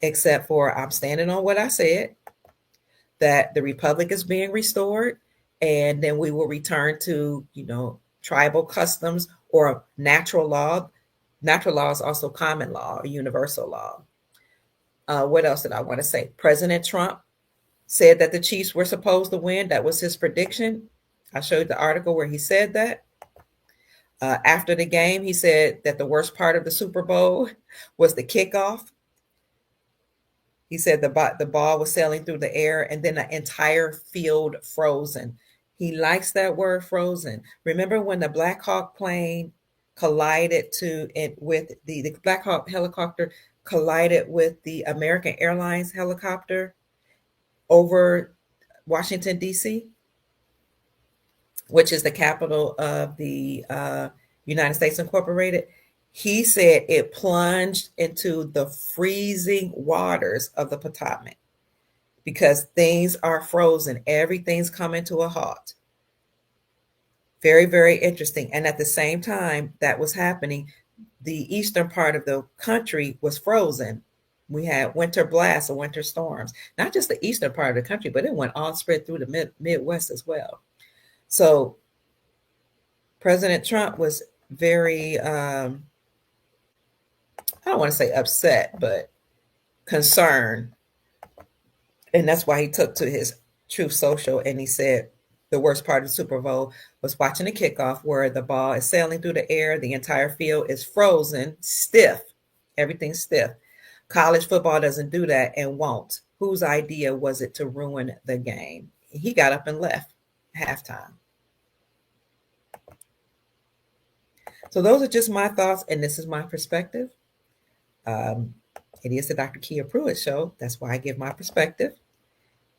except for I'm standing on what I said, that the Republic is being restored. And then we will return to, tribal customs or natural law. Natural law is also common law or universal law. What else did I want to say? President Trump said that the Chiefs were supposed to win. That was his prediction. I showed the article where he said that. After the game, he said that the worst part of the Super Bowl was the kickoff. He said the ball was sailing through the air and then the entire field frozen. He likes that word frozen. Remember when the Black Hawk plane collided to it with the Black Hawk helicopter collided with the American Airlines helicopter over Washington, D.C., which is the capital of the United States Incorporated? He said it plunged into the freezing waters of the Potomac because things are frozen. Everything's coming to a halt. Very, very interesting. And at the same time that was happening, the eastern part of the country was frozen. We had winter blasts or winter storms, not just the eastern part of the country, but it went all spread through the Midwest as well. So President Trump was very, I don't want to say upset, but concerned. And that's why he took to his Truth Social and he said the worst part of the Super Bowl was watching the kickoff where the ball is sailing through the air. The entire field is frozen, stiff. Everything's stiff. College football doesn't do that and won't. Whose idea was it to ruin the game? He got up and left halftime. So those are just my thoughts, and this is my perspective. It is the Dr. Kia Pruitt show. That's why I give my perspective.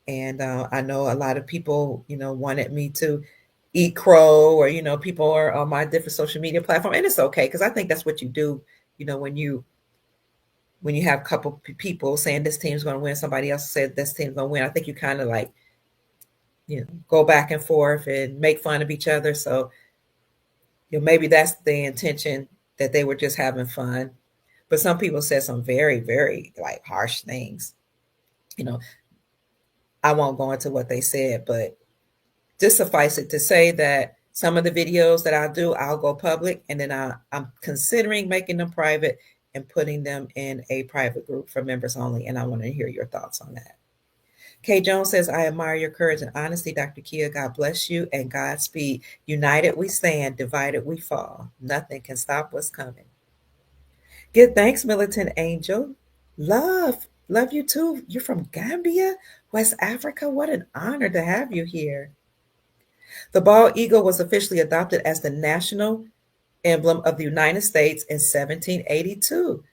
And I know a lot of people, wanted me to eat crow, or people are on my different social media platform, and it's okay because I think that's what you do. When you have a couple people saying this team's going to win, somebody else said this team's going to win. I think you kind of like, go back and forth and make fun of each other. So maybe that's the intention, that they were just having fun. But some people said some very, very like harsh things. I won't go into what they said, but just suffice it to say that some of the videos that I do, I'll go public, and then I'm considering making them private and putting them in a private group for members only. And I want to hear your thoughts on that. Kay Jones says, I admire your courage and honesty, Dr. Kia. God bless you and Godspeed. United we stand, divided we fall. Nothing can stop what's coming. Give thanks, Militant Angel. Love you too. You're from Gambia, West Africa. What an honor to have you here. The bald eagle was officially adopted as the national emblem of the United States in 1782.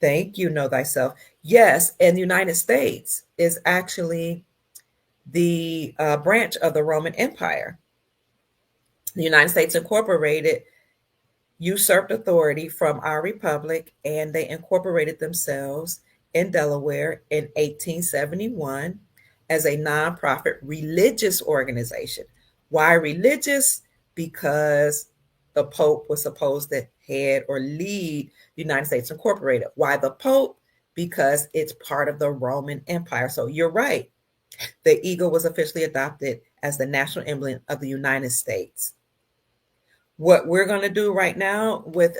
Thank you, Know Thyself. Yes, and the United States is actually the branch of the Roman Empire. The United States Incorporated usurped authority from our republic, and they incorporated themselves in Delaware in 1871 as a nonprofit religious organization. Why religious? Because the Pope was supposed to head or lead the United States Incorporated. Why the Pope? Because it's part of the Roman Empire. So you're right. The eagle was officially adopted as the national emblem of the United States. What we're going to do right now with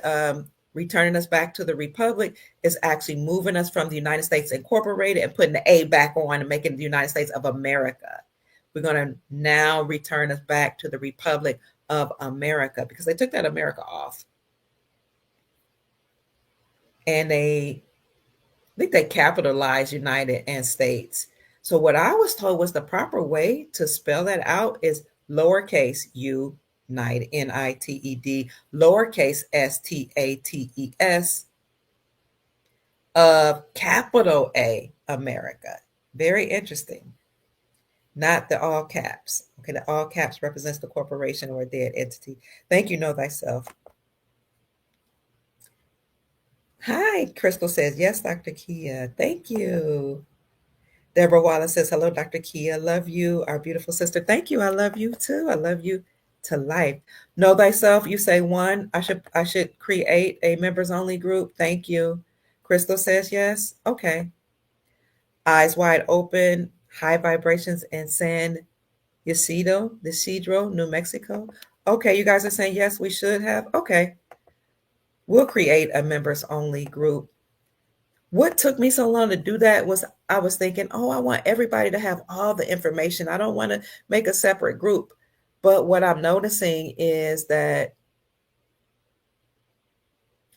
returning us back to the Republic is actually moving us from the United States Incorporated and putting the A back on and making the United States of America. We're going to now return us back to the Republic of America because they took that America off. And I think they capitalized United and States. So what I was told was the proper way to spell that out is lowercase u, United, Nited, lowercase states, of capital A, America. Very interesting. Not the all caps. Okay, the all caps represents the corporation or a dead entity. Thank you, Know Thyself. Hi, Crystal says, yes, Dr. Kia. Thank you. Deborah Wallace says, hello, Dr. Kia. Love you, our beautiful sister. Thank you. I love you too. I love you to life. Know Thyself. You say one. I should create a members only group. Thank you. Crystal says yes. Okay. Eyes wide open. High vibrations in San Ysidro, New Mexico. Okay, you guys are saying yes, we should have. Okay, we'll create a members only group. What took me so long to do that was I was thinking, oh, I want everybody to have all the information. I don't want to make a separate group. But what I'm noticing is that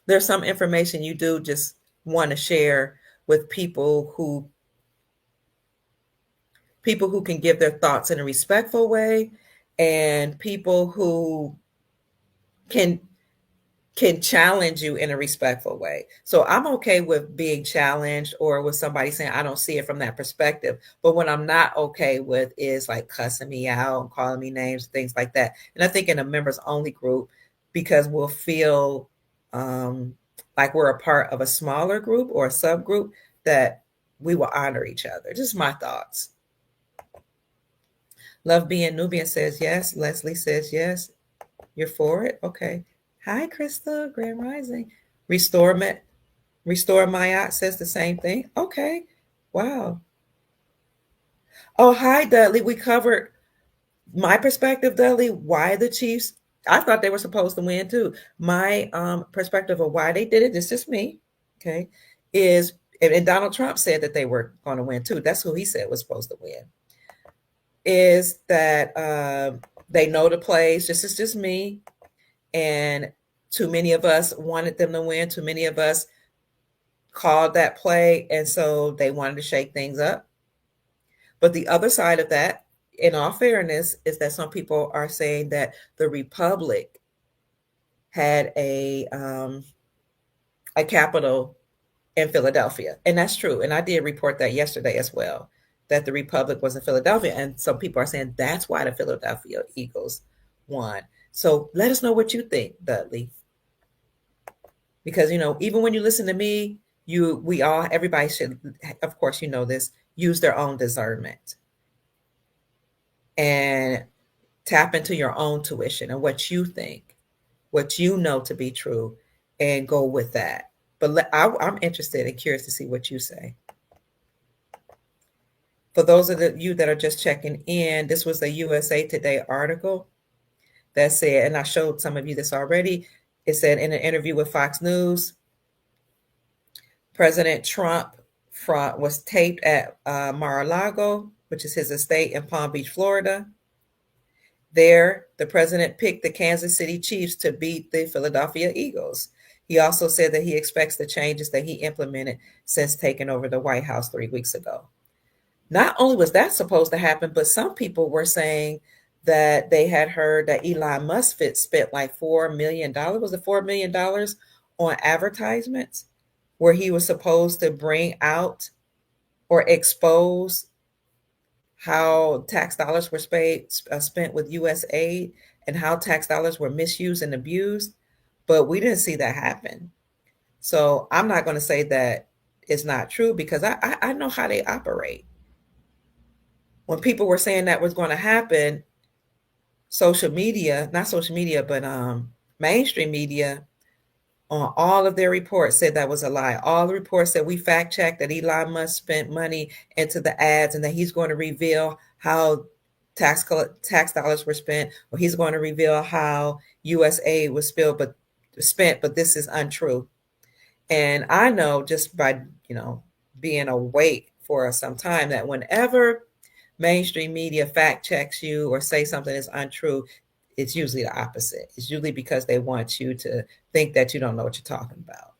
there's some information you do just want to share with people who can give their thoughts in a respectful way, and people who can can challenge you in a respectful way. So I'm okay with being challenged or with somebody saying I don't see it from that perspective. But what I'm not okay with is like cussing me out and calling me names, things like that. And I think in a members only group, because we'll feel like we're a part of a smaller group or a subgroup, that we will honor each other. Just my thoughts. Love being Nubian says yes. Leslie says yes. You're for it? Okay. Hi, Crystal, Grand Rising. Restore Restore Mayat says the same thing. Okay. Wow. Oh, hi, Dudley. We covered my perspective, Dudley, why the Chiefs. I thought they were supposed to win too. My perspective of why they did it, it's just me, okay, is and Donald Trump said that they were going to win too. That's who he said was supposed to win. Is that they know the plays, just as just me. And too many of us wanted them to win. Too many of us called that play. And so they wanted to shake things up. But the other side of that, in all fairness, is that some people are saying that the Republic had a capital in Philadelphia. And that's true. And I did report that yesterday as well, that the Republic was in Philadelphia. And some people are saying that's why the Philadelphia Eagles won. So let us know what you think, Dudley. Because even when you listen to me, everybody should, of course, this, use their own discernment and tap into your own tuition and what you think, what you know to be true, and go with that. But I'm interested and curious to see what you say. For those of you that are just checking in, this was a USA Today article that said, and I showed some of you this already, it said in an interview with Fox News, President Trump was taped at Mar-a-Lago, which is his estate in Palm Beach, Florida. There, the president picked the Kansas City Chiefs to beat the Philadelphia Eagles. He also said that he expects the changes that he implemented since taking over the White House 3 weeks ago. Not only was that supposed to happen, but some people were saying that they had heard that Elon Musk spent like $4 million. Was it $4 million on advertisements where he was supposed to bring out or expose how tax dollars were spent with U.S. aid and how tax dollars were misused and abused. But we didn't see that happen. So I'm not going to say that it's not true because I know how they operate. When people were saying that was going to happen, social media, not social media, but mainstream media on all of their reports said that was a lie. All the reports said we fact checked that Elon Musk spent money into the ads and that he's going to reveal how tax dollars were spent, or he's going to reveal how U.S. aid was spent, but this is untrue. And I know just by being awake for some time that whenever mainstream media fact checks you or say something is untrue, it's usually the opposite. It's usually because they want you to think that you don't know what you're talking about.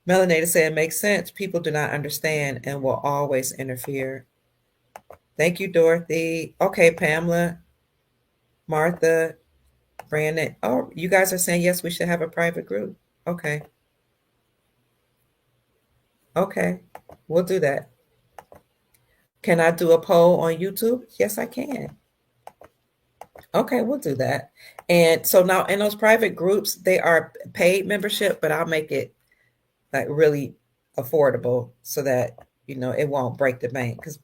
Melanada said it makes sense. People do not understand and will always interfere. Thank you, Dorothy. Okay, Pamela, Martha, Brandon. Oh, you guys are saying yes, we should have a private group. Okay. Okay. We'll do that. Can I do a poll on YouTube? Yes, I can. Okay, we'll do that. And so now in those private groups, they are paid membership, but I'll make it like really affordable so that it won't break the bank because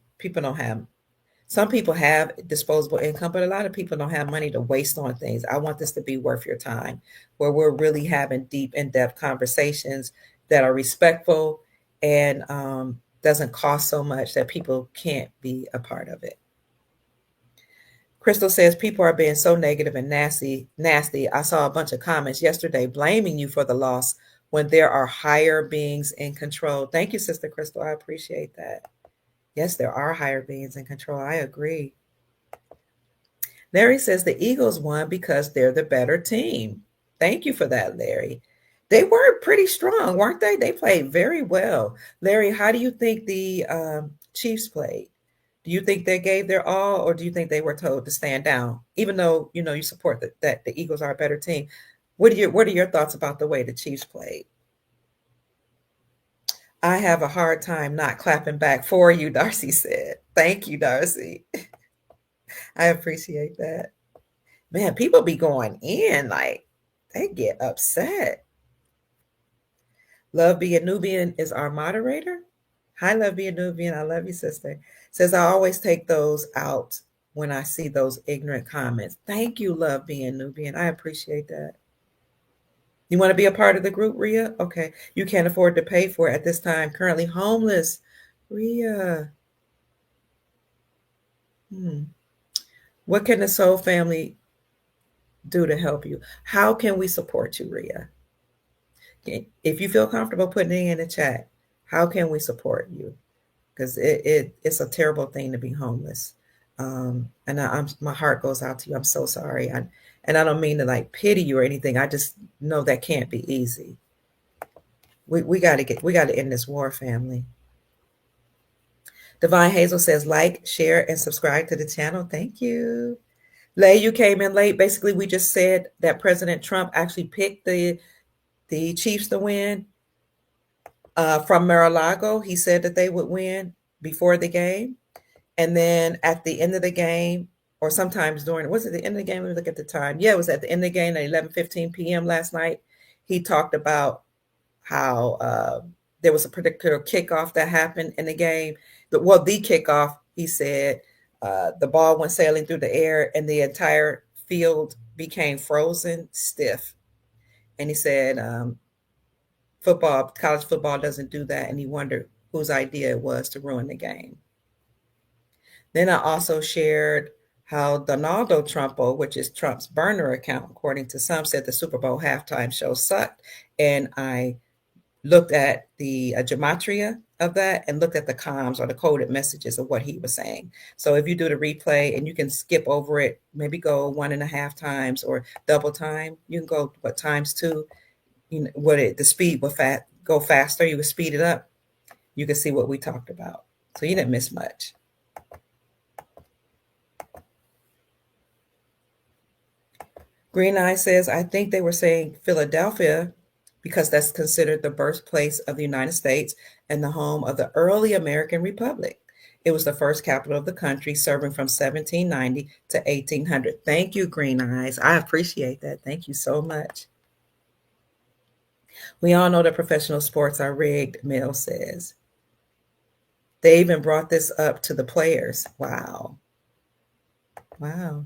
some people have disposable income, but a lot of people don't have money to waste on things. I want this to be worth your time, where we're really having deep, in-depth conversations that are respectful and doesn't cost so much that people can't be a part of it. Crystal says people are being so negative and nasty. I saw a bunch of comments yesterday blaming you for the loss when there are higher beings in control. Thank you, Sister Crystal. I appreciate that. Yes, there are higher beings in control. I agree. Larry says the Eagles won because they're the better team. Thank you for that, Larry. They were pretty strong, weren't they? They played very well. Larry, how do you think the Chiefs played? Do you think they gave their all, or do you think they were told to stand down? Even though you support that the Eagles are a better team, what are your thoughts about the way the Chiefs played? I have a hard time not clapping back for you, Darcy said. Thank you, Darcy. I appreciate that. Man, people be going in like they get upset. Love Be a Nubian is our moderator. Hi, Love Be a Nubian. I love you, sister. Says I always take those out when I see those ignorant comments. Thank you, Love Being Nubian. I appreciate that. You want to be a part of the group, Ria? Okay. You can't afford to pay for it at this time. Currently homeless. Ria. Hmm. What can the Soul family do to help you? How can we support you, Ria? If you feel comfortable putting it in the chat, how can we support you? Because it's a terrible thing to be homeless. And my heart goes out to you. I'm so sorry. And I don't mean to like pity you or anything. I just know that can't be easy. We got to end this war, family. Divine Hazel says like, share, and subscribe to the channel. Thank you. Lay, you came in late. Basically, we just said that President Trump actually picked the Chiefs to win. From Mar-a-Lago, he said that they would win before the game. And then at the end of the game, or sometimes during, was it the end of the game? Let me look at the time. Yeah, it was at the end of the game at 11:15 p.m. last night. He talked about how there was a particular kickoff that happened in the game. The kickoff, he said, the ball went sailing through the air and the entire field became frozen stiff. And he said, college football doesn't do that. And he wondered whose idea it was to ruin the game. Then I also shared how Donaldo Trumpo, which is Trump's burner account, according to some, said the Super Bowl halftime show sucked. And I looked at the gematria of that and looked at the comms or the coded messages of what he was saying. So if you do the replay and you can skip over it, maybe go 1.5 times or double time, you can go times two. The speed will go faster. You can speed it up. You can see what we talked about. So you didn't miss much. Green Eye says, I think they were saying Philadelphia because that's considered the birthplace of the United States and the home of the early American Republic. It was the first capital of the country, serving from 1790 to 1800. Thank you, Green Eyes. I appreciate that. Thank you so much. We all know that professional sports are rigged, Mel says. They even brought this up to the players. Wow. Wow.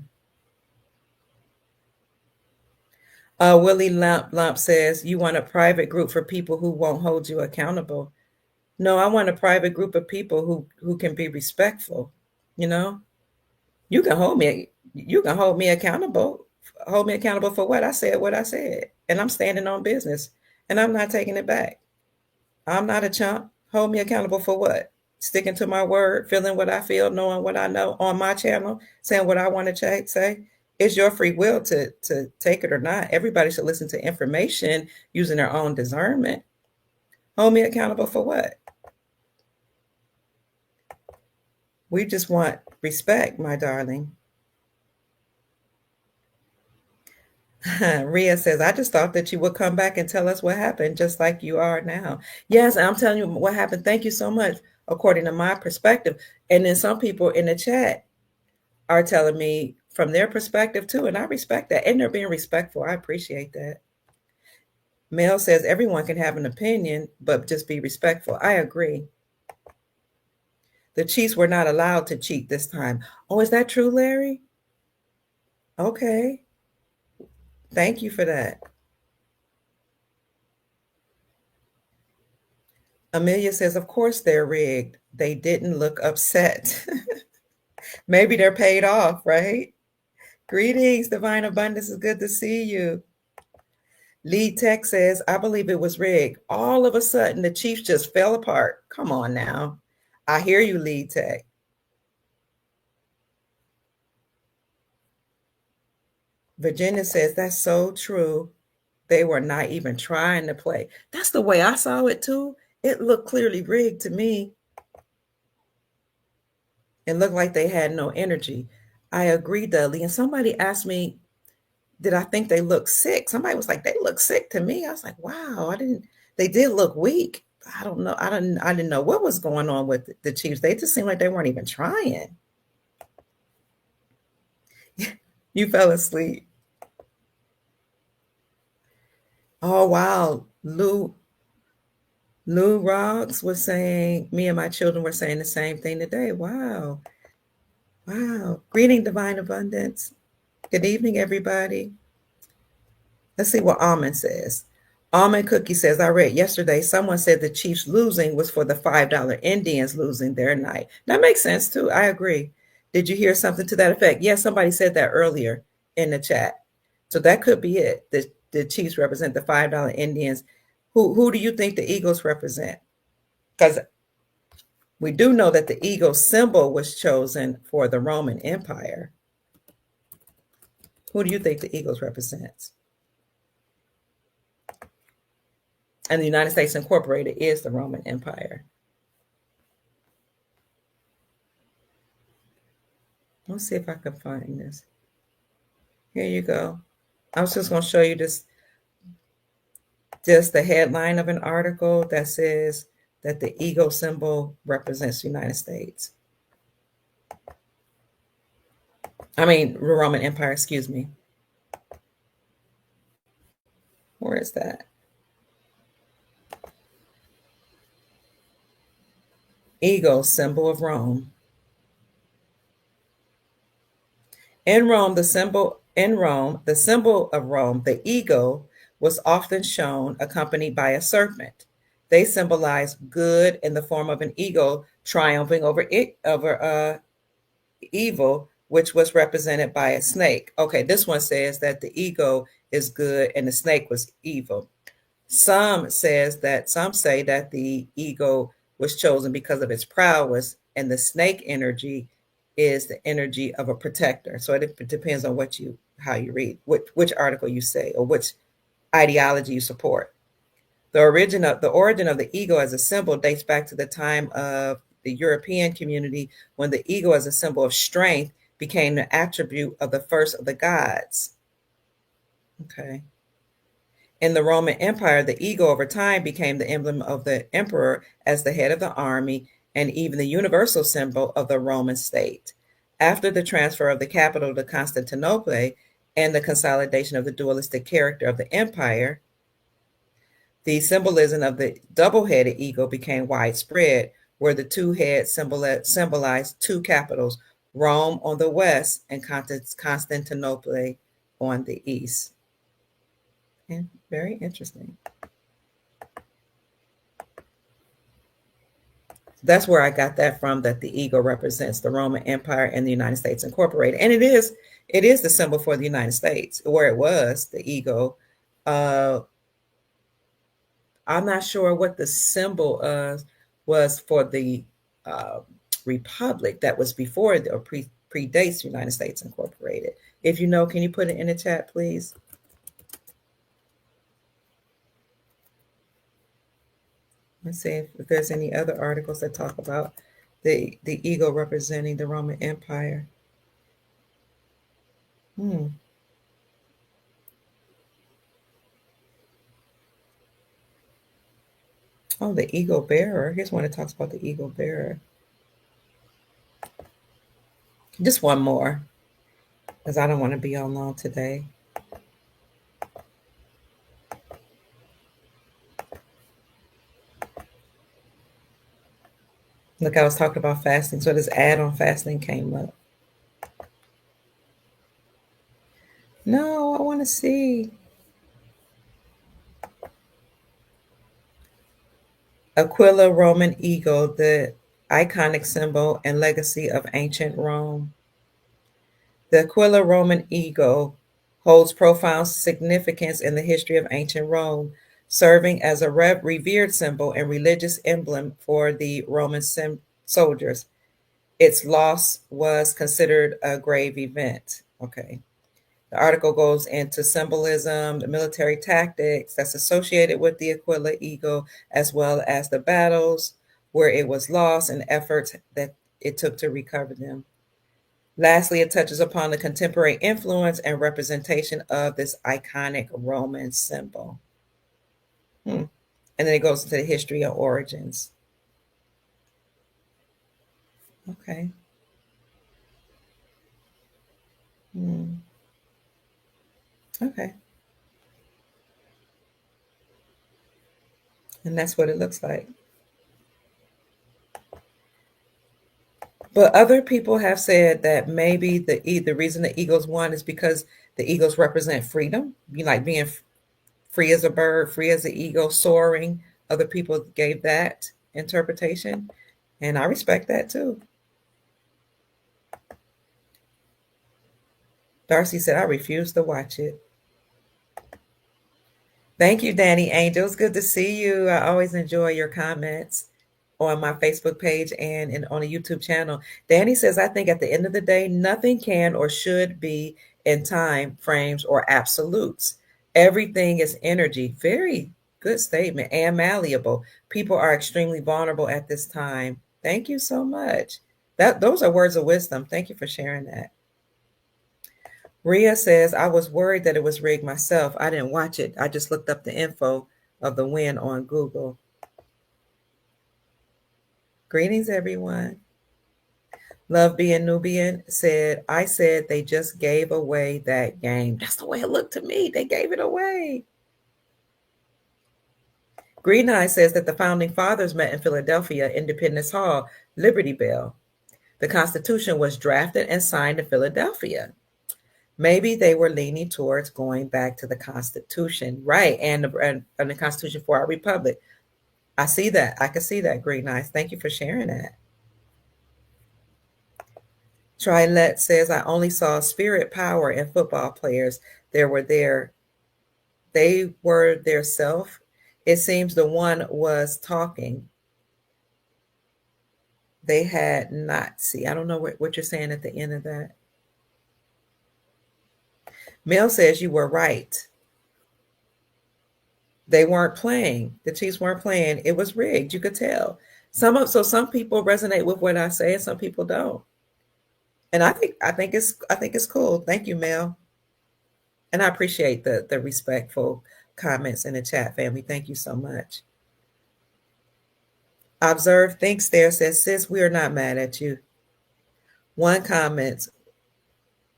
Willie Lump says, you want a private group for people who won't hold you accountable. No, I want a private group of people who can be respectful. You know, you can hold me accountable. Hold me accountable for what I said, and I'm standing on business, and I'm not taking it back. I'm not a chump. Hold me accountable for what? Sticking to my word, feeling what I feel, knowing what I know on my channel, saying what I want to say. It's your free will to take it or not. Everybody should listen to information using their own discernment. Hold me accountable for what? We just want respect, my darling. Ria says, I just thought that you would come back and tell us what happened, just like you are now. Yes, I'm telling you what happened. Thank you so much, according to my perspective. And then some people in the chat are telling me from their perspective too, and I respect that. And they're being respectful. I appreciate that. Mel says everyone can have an opinion, but just be respectful. I agree. The Chiefs were not allowed to cheat this time. Oh, is that true, Larry? Okay. Thank you for that. Amelia says, of course they're rigged. They didn't look upset. Maybe they're paid off, right? Greetings, Divine Abundance. It's good to see you. Lead Tech says, I believe it was rigged. All of a sudden, the Chiefs just fell apart. Come on now. I hear you, Lead Tech. Virginia says, that's so true. They were not even trying to play. That's the way I saw it, too. It looked clearly rigged to me. It looked like they had no energy. I agree, Dudley. And somebody asked me, did I think they looked sick? Somebody was like, they look sick to me. I was like, wow, I didn't, they did look weak. I don't know. I didn't know what was going on with the Chiefs. They just seemed like they weren't even trying. You fell asleep. Oh wow. Lou Rocks was saying, me and my children were saying the same thing today. Wow. Wow. Greeting, Divine Abundance. Good evening, everybody. Let's see what Almond says. Almond Cookie says, I read yesterday someone said the Chiefs losing was for the $5 Indians losing their night. That makes sense too. I agree. Did you hear something to that effect? Yes, somebody said that earlier in the chat. So that could be it. The Chiefs represent the $5 Indians. Who do you think the Eagles represent? Because we do know that the eagle symbol was chosen for the Roman Empire. Who do you think the Eagles represents? And the United States Incorporated is the Roman Empire. Let's see if I can find this. Here you go. I was just going to show you this, just the headline of an article that says that the eagle symbol represents the United States. I mean, Roman Empire, excuse me. Where is that? Eagle, symbol of Rome. In Rome, the symbol of Rome, the eagle, was often shown accompanied by a serpent. They symbolize good in the form of an eagle triumphing over evil, which was represented by a snake. Okay, this one says that the eagle is good and the snake was evil. Some say that the eagle was chosen because of its prowess, and the snake energy is the energy of a protector. So it depends on how you read, which article you say, or which ideology you support. The origin of the eagle as a symbol dates back to the time of the European community, when the eagle as a symbol of strength became the attribute of the first of the gods. Okay. In the Roman Empire, the eagle over time became the emblem of the emperor as the head of the army, and even the universal symbol of the Roman state. After the transfer of the capital to Constantinople and the consolidation of the dualistic character of the empire, the symbolism of the double-headed eagle became widespread, where the two heads symbolized two capitals, Rome on the west and Constantinople on the east. And very interesting. That's where I got that from, that the eagle represents the Roman Empire and the United States Incorporated. And it is the symbol for the United States, where it was, the eagle. I'm not sure what the symbol was for the republic that was before or predates the United States Incorporated. If you know, can you put it in the chat, please? Let's see if there's any other articles that talk about the eagle representing the Roman Empire. Oh, the eagle bearer. Here's one that talks about the eagle bearer. Just one more, because I don't want to be on long today. Look, I was talking about fasting, so this ad on fasting came up. No, I want to see. Aquila Roman eagle, the iconic symbol and legacy of ancient Rome. The Aquila Roman eagle holds profound significance in the history of ancient Rome, serving as a revered symbol and religious emblem for the Roman soldiers. Its loss was considered a grave event. Okay. The article goes into symbolism, the military tactics that's associated with the Aquila eagle, as well as the battles where it was lost and efforts that it took to recover them. Lastly, it touches upon the contemporary influence and representation of this iconic Roman symbol. Hmm. And then it goes into the history and origins. Okay. Hmm. Okay. And that's what it looks like. But other people have said that maybe the reason the eagles won is because the eagles represent freedom, like being free as a bird, free as the eagle, soaring. Other people gave that interpretation, and I respect that too. Darcy said, I refuse to watch it. Thank you, Danny Angel. It's good to see you. I always enjoy your comments on my Facebook page and on a YouTube channel. Danny says, I think at the end of the day, nothing can or should be in time frames or absolutes. Everything is energy. Very good statement and malleable. People are extremely vulnerable at this time. Thank you so much. Those are words of wisdom. Thank you for sharing that. Ria says, I was worried that it was rigged myself. I didn't watch it. I just looked up the info of the win on Google. Greetings, everyone. Love Being Nubian said, I said they just gave away that game. That's the way it looked to me. They gave it away. Green Eye says that the founding fathers met in Philadelphia, Independence Hall, Liberty Bell. The Constitution was drafted and signed in Philadelphia. Maybe they were leaning towards going back to the Constitution, right? And the Constitution for our republic. I see that. I can see that, Green Eyes. Thank you for sharing that. Trilette says, I only saw spirit, power, and football players. They were their self. It seems the one was talking. They had not. See, I don't know what you're saying at the end of that. Mel says you were right. They weren't playing. The Chiefs weren't playing. It was rigged. You could tell. Some people resonate with what I say, and some people don't. And I think it's cool. Thank you, Mel. And I appreciate the respectful comments in the chat, family. Thank you so much. Observe Thinks There says, sis, we are not mad at you. One comments,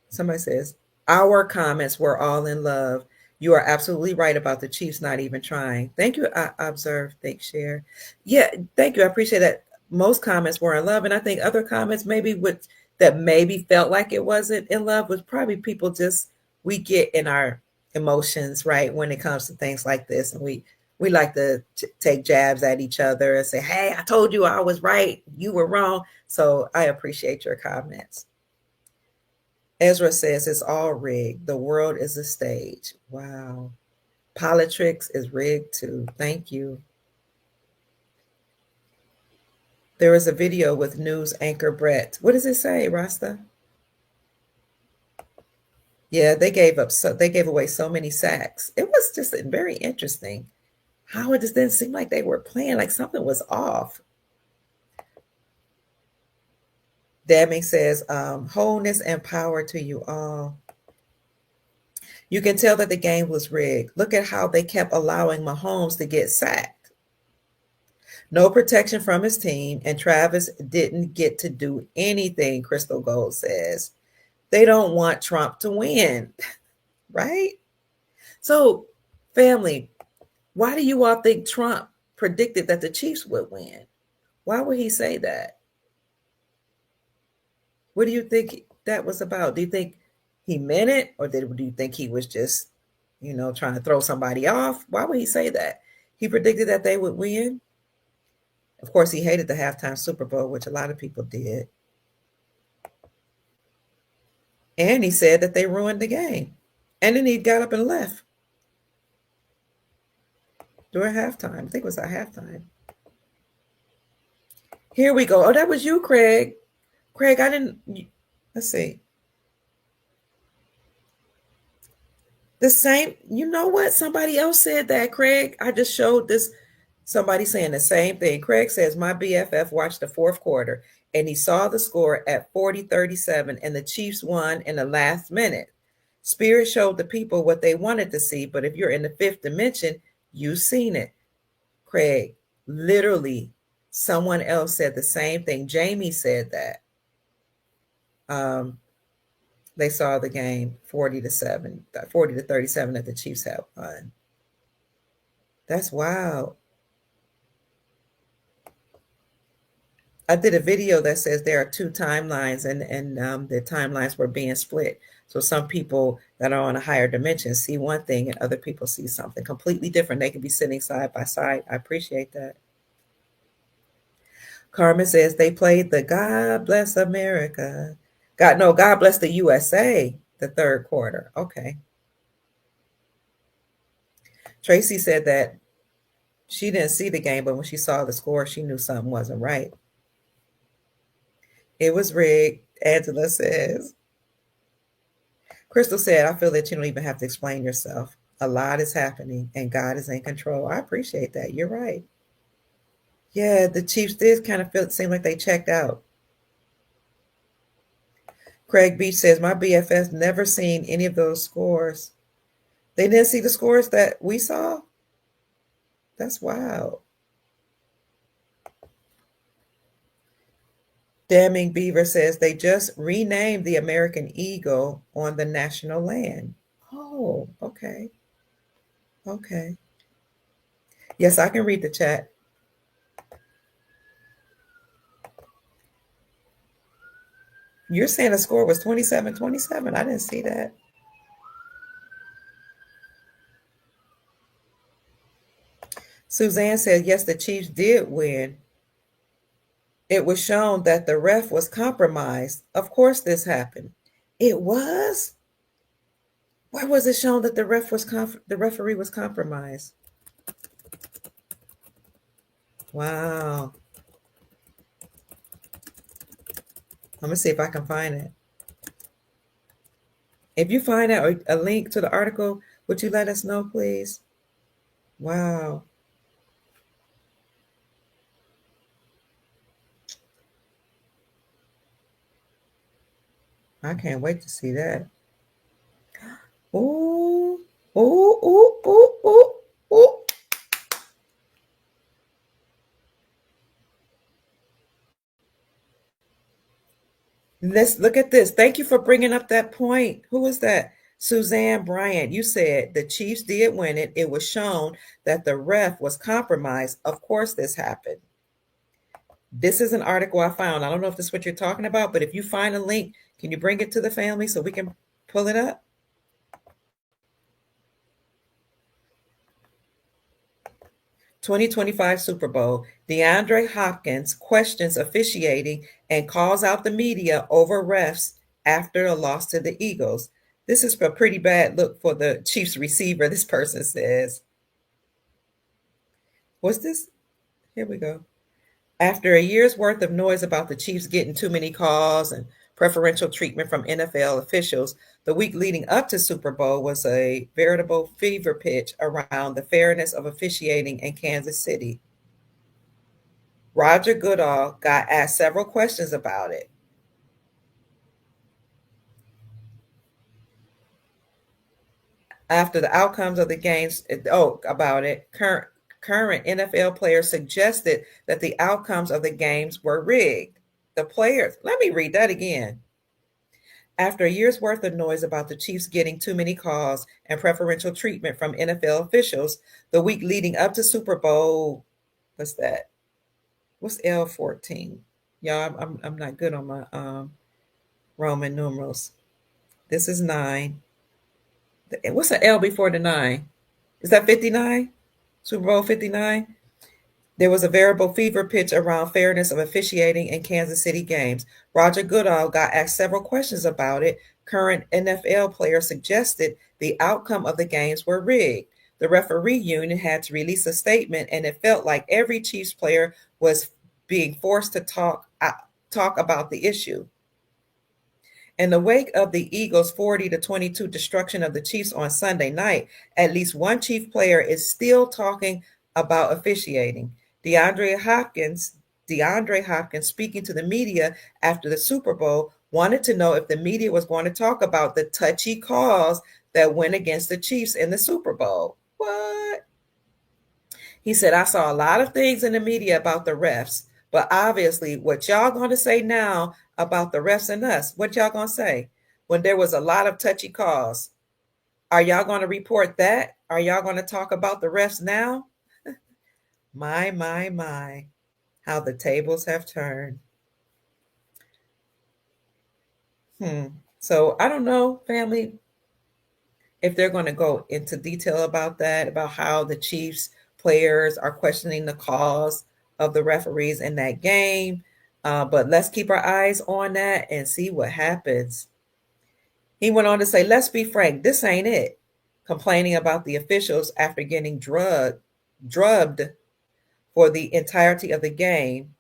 somebody says, our comments were all in love. You are absolutely right about the Chiefs not even trying. Thank you, Observe, Think, Share. Yeah, thank you. I appreciate that. Most comments were in love. And I think other comments that maybe felt like it wasn't in love was probably people we get in our emotions, right, when it comes to things like this. And we like to take jabs at each other and say, hey, I told you I was right. You were wrong. So I appreciate your comments. Ezra says it's all rigged. The world is a stage. Wow. Politics is rigged too. Thank you. There is a video with news anchor Brett. What does it say, Rasta? Yeah, they gave away so many sacks. It was just very interesting how it just didn't seem like they were playing, like something was off. Damning says, wholeness and power to you all. You can tell that the game was rigged. Look at how they kept allowing Mahomes to get sacked. No protection from his team, and Travis didn't get to do anything, Crystal Gold says. They don't want Trump to win, right? So, family, why do you all think Trump predicted that the Chiefs would win? Why would he say that? What do you think that was about? Do you think he meant it, or do you think he was just, trying to throw somebody off? Why would he say that? He predicted that they would win. Of course, he hated the halftime Super Bowl, which a lot of people did. And he said that they ruined the game. And then he got up and left during halftime. I think it was at halftime. Here we go. Oh, that was you, Craig. Craig, I didn't. Let's see. The same. You know what? Somebody else said that, Craig. I just showed this. Somebody saying the same thing. Craig says, my BFF watched the fourth quarter and he saw the score at 40-37 and the Chiefs won in the last minute. Spirit showed the people what they wanted to see, but if you're in the fifth dimension, you've seen it. Craig, literally, someone else said the same thing. Jamie said that. They saw the game 40-37 that the Chiefs have won. That's wild. I did a video that says there are two timelines, and the timelines were being split. So some people that are on a higher dimension see one thing, and other people see something completely different. They can be sitting side by side. I appreciate that. Carmen says they played the God Bless America. God Bless the USA, the third quarter. Okay. Tracy said that she didn't see the game, but when she saw the score, she knew something wasn't right. It was rigged, Angela says. Crystal said, I feel that you don't even have to explain yourself. A lot is happening and God is in control. I appreciate that. You're right. Yeah, the Chiefs did kind of seem like they checked out. Craig Beach says, my BFF's never seen any of those scores. They didn't see the scores that we saw? That's wild. Damning Beaver says they just renamed the American Eagle on the national land. Oh, okay. Okay. Yes, I can read the chat. You're saying the score was 27-27. I didn't see that. Suzanne said, yes, the Chiefs did win. It was shown that the ref was compromised. Of course this happened. It was? Why was it shown that the referee was compromised? Wow. Let me see if I can find it. If you find out a link to the article, would you let us know, please? Wow. I can't wait to see that. Ooh, ooh, ooh, ooh, ooh, ooh. Let's look at this. Thank you for bringing up that point. Who was that? Suzanne Bryant. You said the Chiefs did win it. It was shown that the ref was compromised. Of course, this happened. This is an article I found. I don't know if this is what you're talking about, but if you find a link, can you bring it to the family so we can pull it up? "2025 Super Bowl, DeAndre Hopkins questions officiating and calls out the media over refs after a loss to the Eagles. This is a pretty bad look for the Chiefs receiver," this person says. What's this? Here we go. After a year's worth of noise about the Chiefs getting too many calls and preferential treatment from NFL officials, the week leading up to Super Bowl was a veritable fever pitch around the fairness of officiating in Kansas City. Roger Goodall got asked several questions about it. After the outcomes of the games, about it, current NFL players suggested that the outcomes of the games were rigged. The players, let me read that again. After a year's worth of noise about the Chiefs getting too many calls and preferential treatment from NFL officials, the week leading up to Super Bowl, what's that? What's L14? Y'all, I'm not good on my Roman numerals. This is 9. What's an L before the 9? Is that 59? Super Bowl 59? There was a veritable fever pitch around fairness of officiating in Kansas City games. Roger Goodall got asked several questions about it. Current NFL players suggested the outcome of the games were rigged. The referee union had to release a statement, and it felt like every Chiefs player was being forced to talk about the issue. In the wake of the Eagles' 40-22 destruction of the Chiefs on Sunday night, at least one Chief player is still talking about officiating. DeAndre Hopkins, DeAndre Hopkins, speaking to the media after the Super Bowl, wanted to know if the media was going to talk about the touchy calls that went against the Chiefs in the Super Bowl. What? He said, I saw a lot of things in the media about the refs, but obviously, what y'all going to say now about the refs and us? What y'all going to say? When there was a lot of touchy calls, are y'all going to report that? Are y'all going to talk about the refs now? My, how the tables have turned. So I don't know, family, if they're going to go into detail about that, about how the Chiefs players are questioning the calls of the referees in that game. But let's keep our eyes on that and see what happens. He went on to say, let's be frank, this ain't it. Complaining about the officials after getting drubbed for the entirety of the game.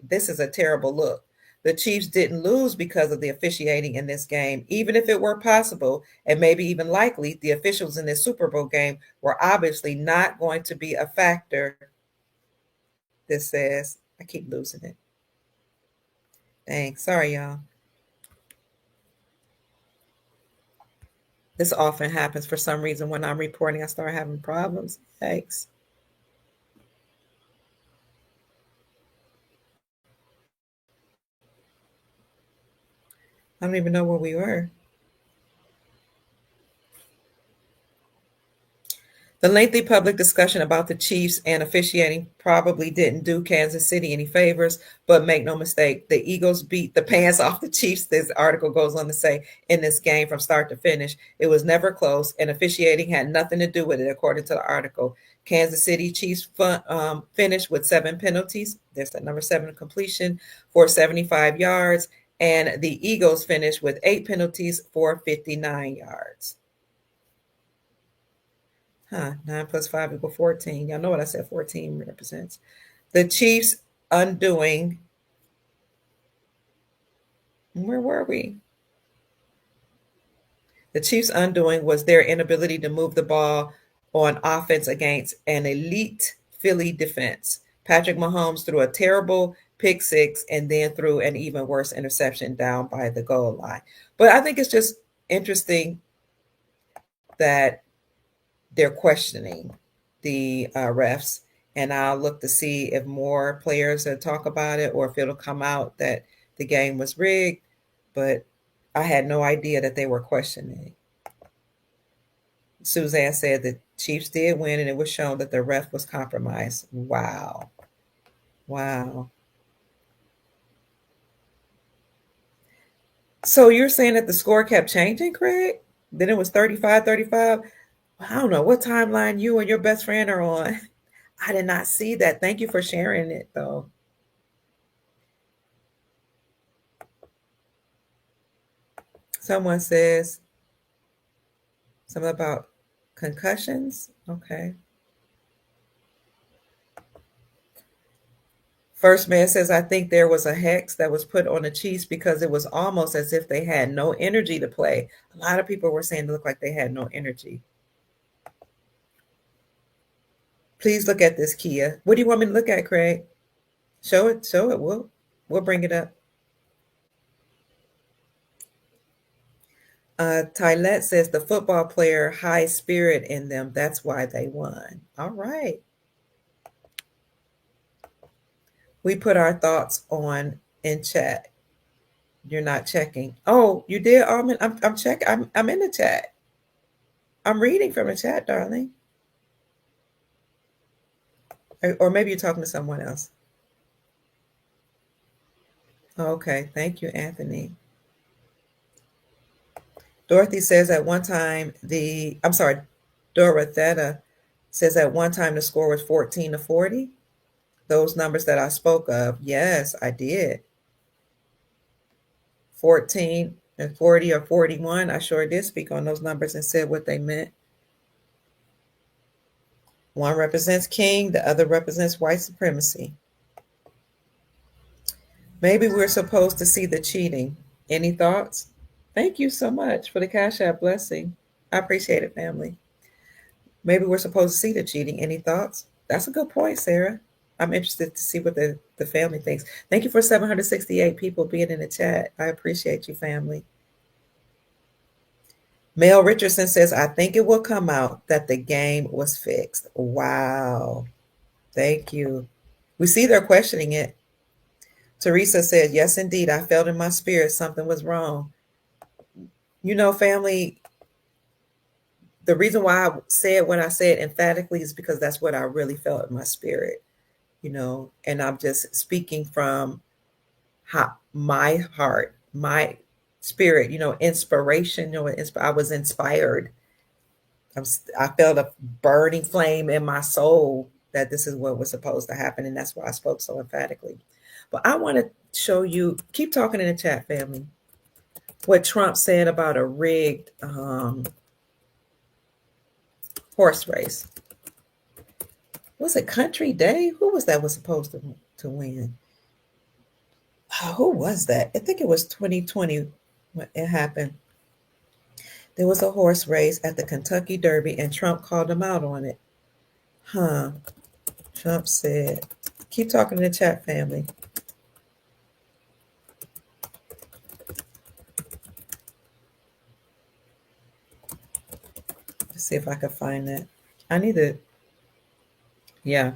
This is a terrible look. The Chiefs didn't lose because of the officiating in this game. Even if it were possible, and maybe even likely, the officials in this Super Bowl game were obviously not going to be a factor. This says, I keep losing it. Dang, sorry, y'all. This often happens for some reason when I'm reporting. I start having problems. Thanks. I don't even know where we were. The lengthy public discussion about the Chiefs and officiating probably didn't do Kansas City any favors, but make no mistake, the Eagles beat the pants off the Chiefs. This article goes on to say in this game from start to finish. It was never close, and officiating had nothing to do with it, according to the article. Kansas City Chiefs finished with 7 penalties. There's that number 7 completion for 75 yards, and the Eagles finished with 8 penalties for 59 yards. 9 plus 5 equals 14. Y'all know what I said 14 represents. The Chiefs undoing. Where were we? The Chiefs undoing was their inability to move the ball on offense against an elite Philly defense. Patrick Mahomes threw a terrible pick six and then threw an even worse interception down by the goal line. But I think it's just interesting that they're questioning the refs, and I'll look to see if more players will talk about it or if it'll come out that the game was rigged. But I had no idea that they were questioning. Suzanne said the Chiefs did win, and it was shown that the ref was compromised. Wow. Wow. So you're saying that the score kept changing, Craig? Then it was 35-35. I don't know what timeline you and your best friend are on. I did not see that. Thank you for sharing it, though. Someone says something about concussions. Okay. First man says, I think there was a hex that was put on the Chiefs because it was almost as if they had no energy to play. A lot of people were saying it looked like they had no energy. Please look at this, Kia. What do you want me to look at, Craig? Show it. Show it. We'll bring it up. Tylette says the football player high spirit in them. That's why they won. All right. We put our thoughts on in chat. You're not checking. Oh, you did, Almond. I'm checking. I'm in the chat. I'm reading from the chat, darling. Or maybe you're talking to someone else. Okay. Thank you, Anthony. Dorothy says at one time Dorothea says at one time the score was 14-40. Those numbers that I spoke of, yes, I did. 14 and 40 or 41, I sure did speak on those numbers and said what they meant. One represents king, the other represents white supremacy. Maybe we're supposed to see the cheating. Any thoughts? Thank you so much for the Cash App blessing. I appreciate it, family. Maybe we're supposed to see the cheating. Any thoughts? That's a good point, Sarah. I'm interested to see what the family thinks. Thank you for 768 people being in the chat. I appreciate you, family. Mel Richardson says, I think it will come out that the game was fixed. Wow. Thank you. We see they're questioning it. Teresa said, yes, indeed. I felt in my spirit something was wrong. You know, family, the reason why I said what I said emphatically is because that's what I really felt in my spirit, and I'm just speaking from my heart, my spirit, inspiration, I was inspired. I felt a burning flame in my soul that this is what was supposed to happen. And that's why I spoke so emphatically. But I want to show you, keep talking in the chat, family, what Trump said about a rigged horse race. Was it Country Day? Who was that was supposed to win? Who was that? I think it was 2020 when it happened. There was a horse race at the Kentucky Derby, and Trump called him out on it. Trump said, keep talking in the chat, family. Let's see if I can find that. I need to, yeah.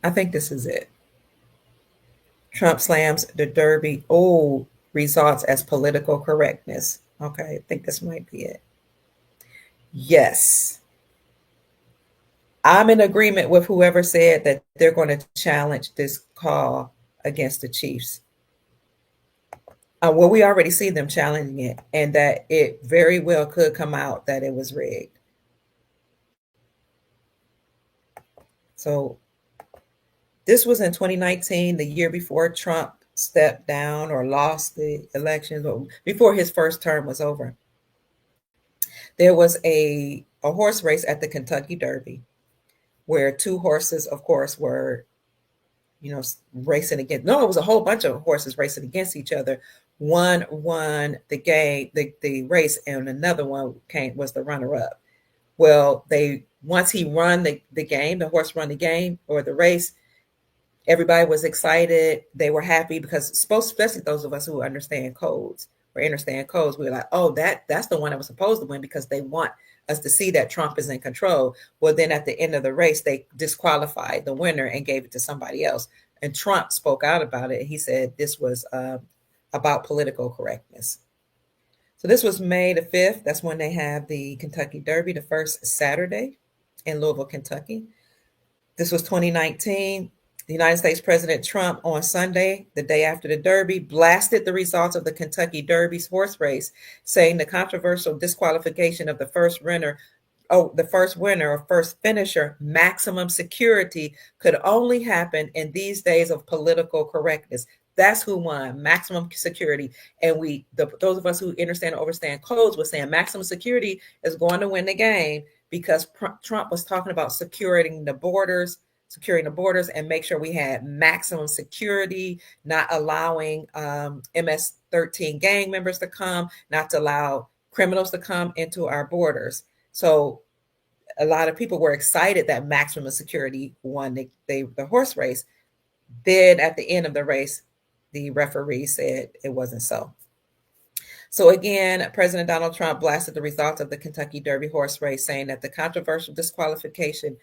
I think this is it. Trump slams the Derby results as political correctness. Okay, I think this might be it. Yes. I'm in agreement with whoever said that they're going to challenge this call against the Chiefs. Well, we already see them challenging it, and that it very well could come out that it was rigged. So this was in 2019, the year before Trump stepped down or lost the elections, or before his first term was over. There was a horse race at the Kentucky Derby where two horses, of course, were racing against. No, it was a whole bunch of horses racing against each other. One won the race, and another one was the runner-up. Well, once he run the game, the horse run the game or the race, everybody was excited. They were happy because, especially those of us who understand codes, we were like, oh, that's the one that was supposed to win, because they want us to see that Trump is in control. Well, then at the end of the race, they disqualified the winner and gave it to somebody else. And Trump spoke out about it. He said this was about political correctness. So this was May the 5th. That's when they have the Kentucky Derby, the first Saturday in Louisville, Kentucky. This was 2019. The United States President Trump on Sunday, the day after the Derby, blasted the results of the Kentucky Derby's horse race, saying the controversial disqualification of the first winner or first finisher, maximum security, could only happen in these days of political correctness. That's who won, maximum security. And those of us who understand codes were saying maximum security is going to win the game, because Trump was talking about securing the borders and make sure we had maximum security, not allowing MS-13 gang members to come, not to allow criminals to come into our borders. So a lot of people were excited that maximum security won the horse race. Then at the end of the race, the referee said it wasn't so. So again, President Donald Trump blasted the results of the Kentucky Derby horse race, saying that the controversial disqualification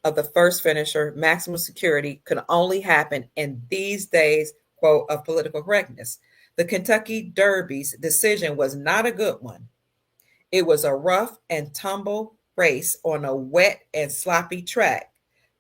of the first finisher, maximum security, could only happen in these days, quote, of political correctness. The Kentucky Derby's decision was not a good one. It was a rough and tumble race on a wet and sloppy track.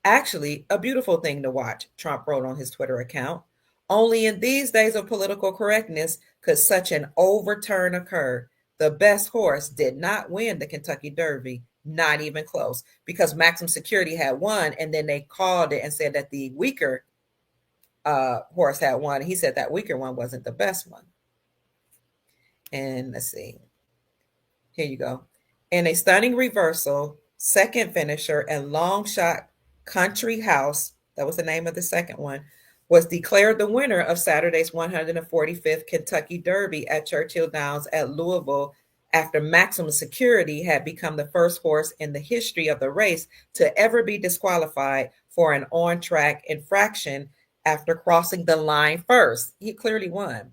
Actually, a beautiful thing to watch, Trump wrote on his Twitter account. Only in these days of political correctness could such an overturn occur. The best horse did not win the Kentucky Derby, Not even close, because Maximum Security had won, and then they called it and said that the weaker horse had won. He said that weaker one wasn't the best one. And let's see. Here you go. In a stunning reversal, second finisher and long shot Country House, that was the name of the second one, was declared the winner of Saturday's 145th Kentucky Derby at Churchill Downs at Louisville after Maximum Security had become the first horse in the history of the race to ever be disqualified for an on track infraction after crossing the line first. He clearly won.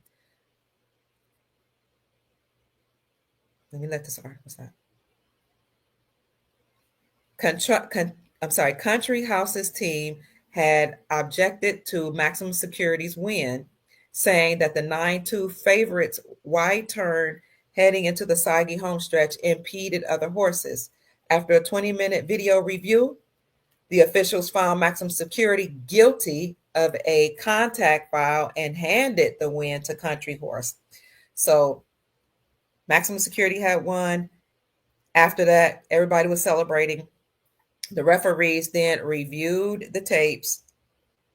Let me let this article. What's that? Country House's team had objected to Maximum Security's win, saying that the 9-2 favorites' wide turn heading into the soggy homestretch impeded other horses. After a 20-minute video review, the officials found Maximum Security guilty of a contact foul and handed the win to Country Horse. So Maximum Security had won. After that, everybody was celebrating. The referees then reviewed the tapes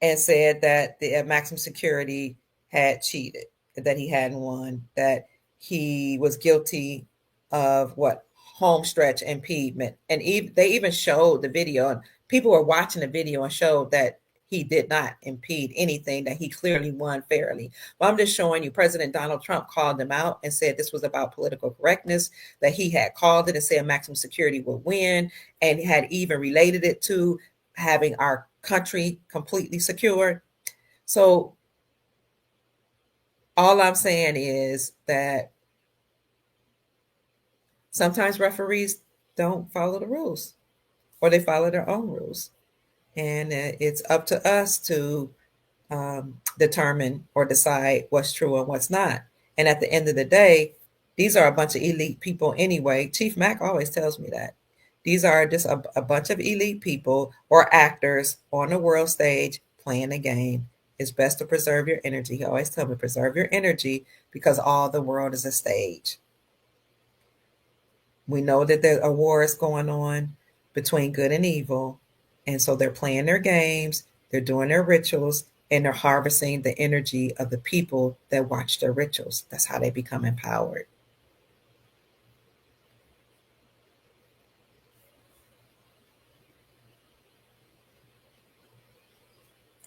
and said that the Maximum Security had cheated, that he hadn't won, that he was guilty of what? Home stretch impediment. And they even showed the video, and people were watching the video and showed that he did not impede anything, that he clearly won fairly. But I'm just showing you, President Donald Trump called them out and said this was about political correctness, that he had called it and said Maximum Security would win, and had even related it to having our country completely secured. So all I'm saying is that sometimes referees don't follow the rules, or they follow their own rules. And it's up to us to determine or decide what's true and what's not. And at the end of the day, these are a bunch of elite people anyway. Chief Mack always tells me that. These are just a bunch of elite people or actors on the world stage playing a game. It's best to preserve your energy. He always tells me, preserve your energy, because all the world is a stage. We know that a war is going on between good and evil. And so they're playing their games, they're doing their rituals, and they're harvesting the energy of the people that watch their rituals. That's how they become empowered.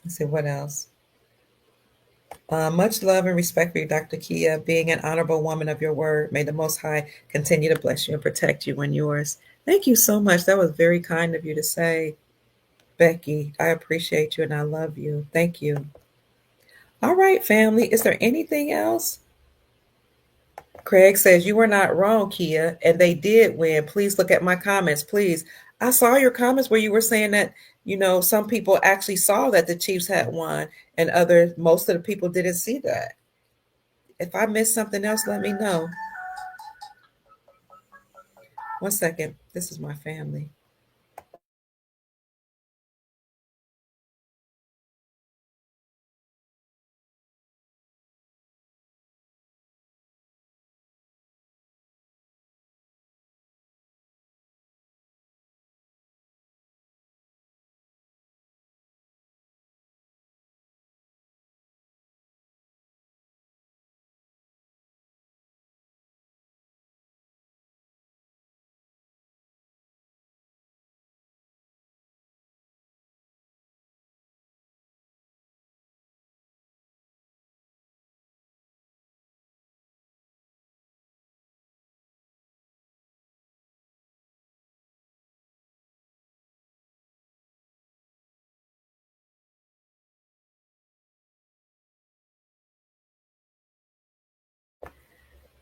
Let's see, what else? Much love and respect for you, Dr. Kia. Being an honorable woman of your word, may the Most High continue to bless you and protect you and yours. Thank you so much. That was very kind of you to say, Becky. I appreciate you and I love you. Thank you. All right, family. Is there anything else? Craig says, you were not wrong, Kia, and they did win. Please look at my comments, please. I saw your comments where you were saying that, some people actually saw that the Chiefs had won, and most of the people didn't see that. If I missed something else, let me know. One second. This is my family.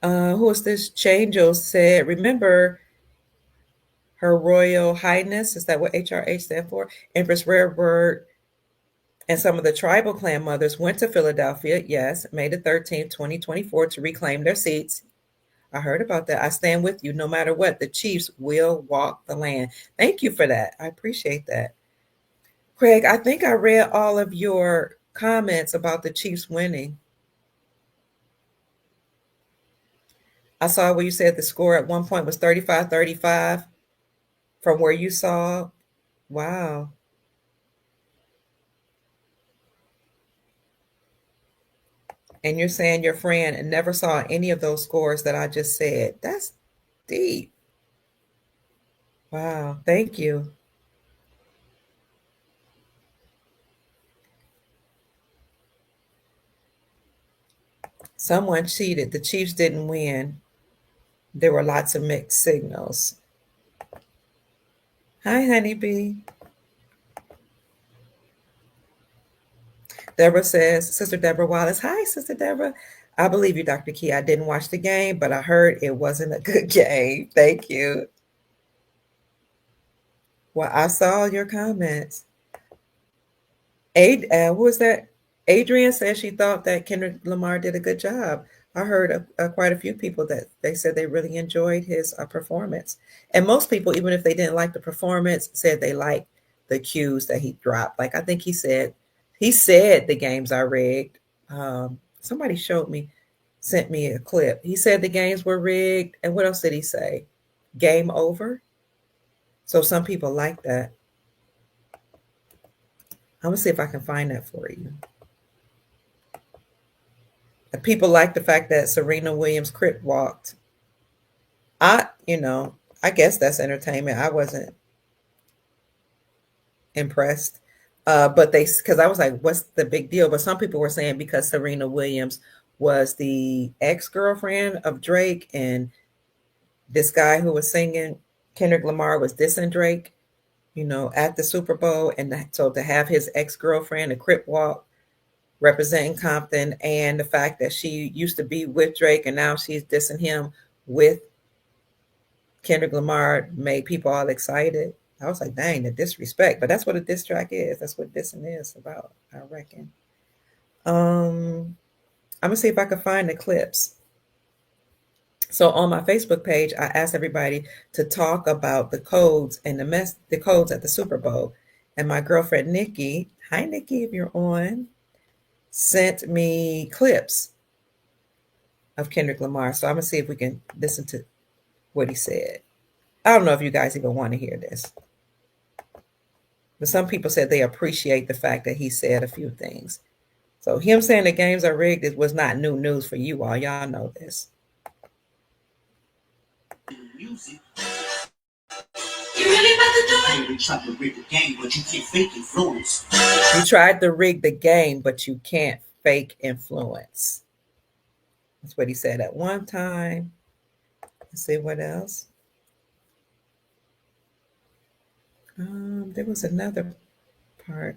Who is this? Changel said, remember Her Royal Highness, is that what HRH stand for? Empress Rarebird and some of the tribal clan mothers went to Philadelphia, yes, May the 13th, 2024, to reclaim their seats. I heard about that. I stand with you no matter what. The Chiefs will walk the land. Thank you for that. I appreciate that. Craig, I think I read all of your comments about the Chiefs winning. I saw where you said the score at one point was 35-35. From where you saw, wow. And you're saying your friend never saw any of those scores that I just said. That's deep. Wow. Thank you. Someone cheated. The Chiefs didn't win. There were lots of mixed signals. Hi, honeybee. Deborah says, Sister Deborah Wallace. Hi, Sister Deborah. I believe you, Dr. Key. I didn't watch the game, but I heard it wasn't a good game. Thank you. Well, I saw your comments. Who was that? Adrian said she thought that Kendrick Lamar did a good job. I heard quite a few people that they said they really enjoyed his performance. And most people, even if they didn't like the performance, said they liked the cues that he dropped. Like I think he said the games are rigged. Somebody sent me a clip. He said the games were rigged. And what else did he say? Game over. So some people like that. I'm gonna see if I can find that for you. People like the fact that Serena Williams crypt walked. I guess that's entertainment. I wasn't impressed. But because I was like, what's the big deal? But some people were saying because Serena Williams was the ex-girlfriend of Drake, and this guy who was singing, Kendrick Lamar, was dissing Drake, at the Super Bowl. And so to have his ex-girlfriend, a crip walk, representing Compton, and the fact that she used to be with Drake and now she's dissing him with Kendrick Lamar made people all excited. I was like, dang, the disrespect. But that's what a diss track is. That's what dissing is about, I reckon. I'm gonna see if I can find the clips. So on my Facebook page, I asked everybody to talk about the codes and the codes at the Super Bowl. And my girlfriend Nikki, hi Nikki, if you're on, sent me clips of Kendrick Lamar. So I'm gonna see if we can listen to what he said. I don't know if you guys even want to hear this, but some people said they appreciate the fact that he said a few things. So him saying the games are rigged, it was not new news for you all. Y'all know this. Music. You really about to do it? You tried to rig the game, but you can't fake influence. You tried to rig the game, but you can't fake influence. That's what he said at one time. Let's see what else. There was another part.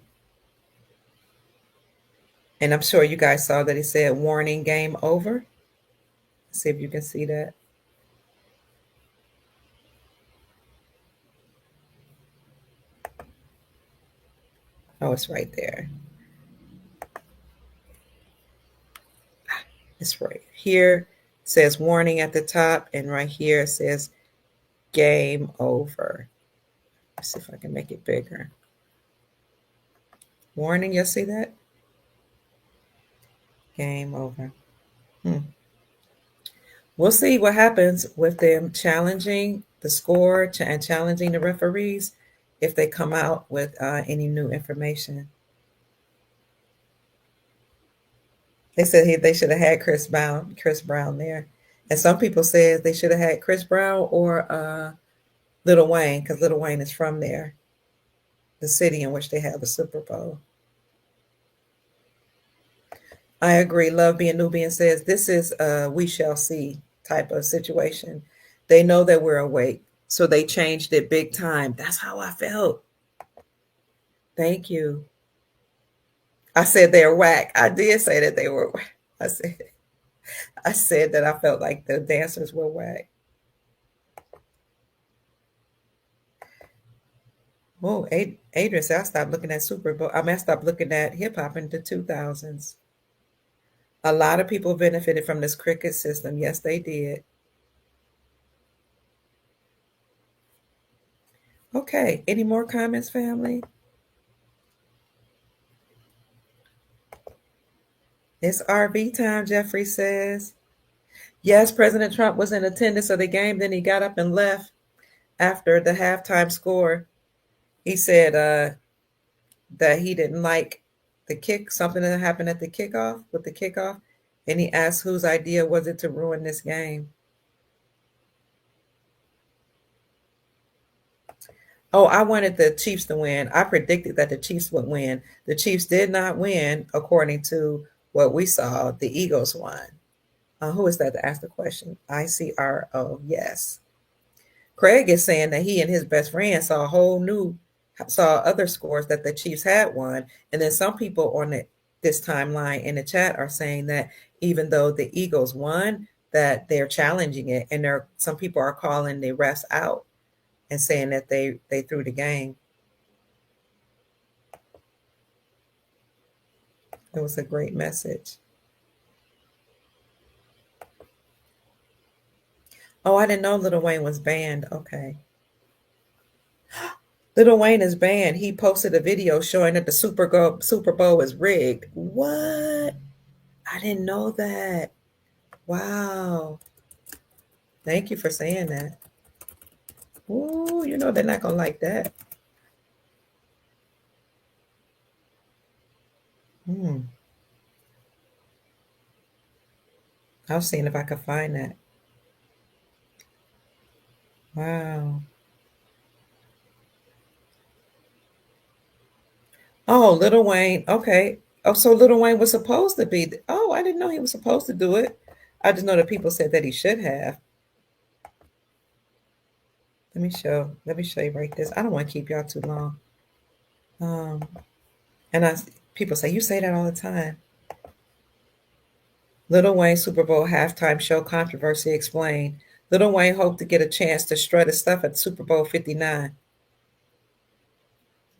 And I'm sure you guys saw that he said, warning, game over. Let's see if you can see that. Oh, it's right there. It's right here. It says warning at the top, and right here it says game over. Let's see if I can make it bigger. Warning, you'll see that? Game over. We'll see what happens with them challenging the score and challenging the referees if they come out with any new information. They said they should have had Chris Brown there, and some people said they should have had Chris Brown or Lil Wayne, because Lil Wayne is from there, the city in which they have the Super Bowl. I agree. Love Being Nubian says this is a we shall see type of situation. They know that we're awake, so they changed it big time. That's how I felt. Thank you. I said they're whack. I did say that they were whack. I said that I felt like the dancers were whack. Oh, Adrian said I stopped looking at Super Bowl. I stopped looking at hip hop in the 2000s. A lot of people benefited from this cricket system. Yes, they did. Okay, any more comments, family? It's RV time, Jeffrey says. Yes, President Trump was in attendance of the game, then he got up and left. after the halftime score. He said that he didn't like something that happened at the kickoff with the kickoff, and he asked whose idea was it to ruin this game. Oh, I wanted the Chiefs to win. I predicted that the Chiefs would win. The Chiefs did not win, according to what we saw. The Eagles won. Who is that to ask the question? ICRO. Yes. Craig is saying that he and his best friend saw other scores that the Chiefs had won, and then some people on this timeline in the chat are saying that even though the Eagles won, that they're challenging it, and some people are calling the refs out and saying that they threw the game. It was a great message. Oh, I didn't know Little Wayne was banned. Okay. Little Wayne is banned. He posted a video showing that the Super Bowl is rigged. What? I didn't know that. Wow. Thank you for saying that. Ooh, they're not gonna like that. Hmm. I was seeing if I could find that. Wow. Oh, Little Wayne. Okay. Oh, so Little Wayne was supposed to be. Oh, I didn't know he was supposed to do it. I just know that people said that he should have. Let me show you right this. I don't want to keep y'all too long. Um, and people say you say that all the time. Little Wayne Super Bowl halftime show controversy explained. Little Wayne hoped to get a chance to strut his stuff at Super Bowl 59.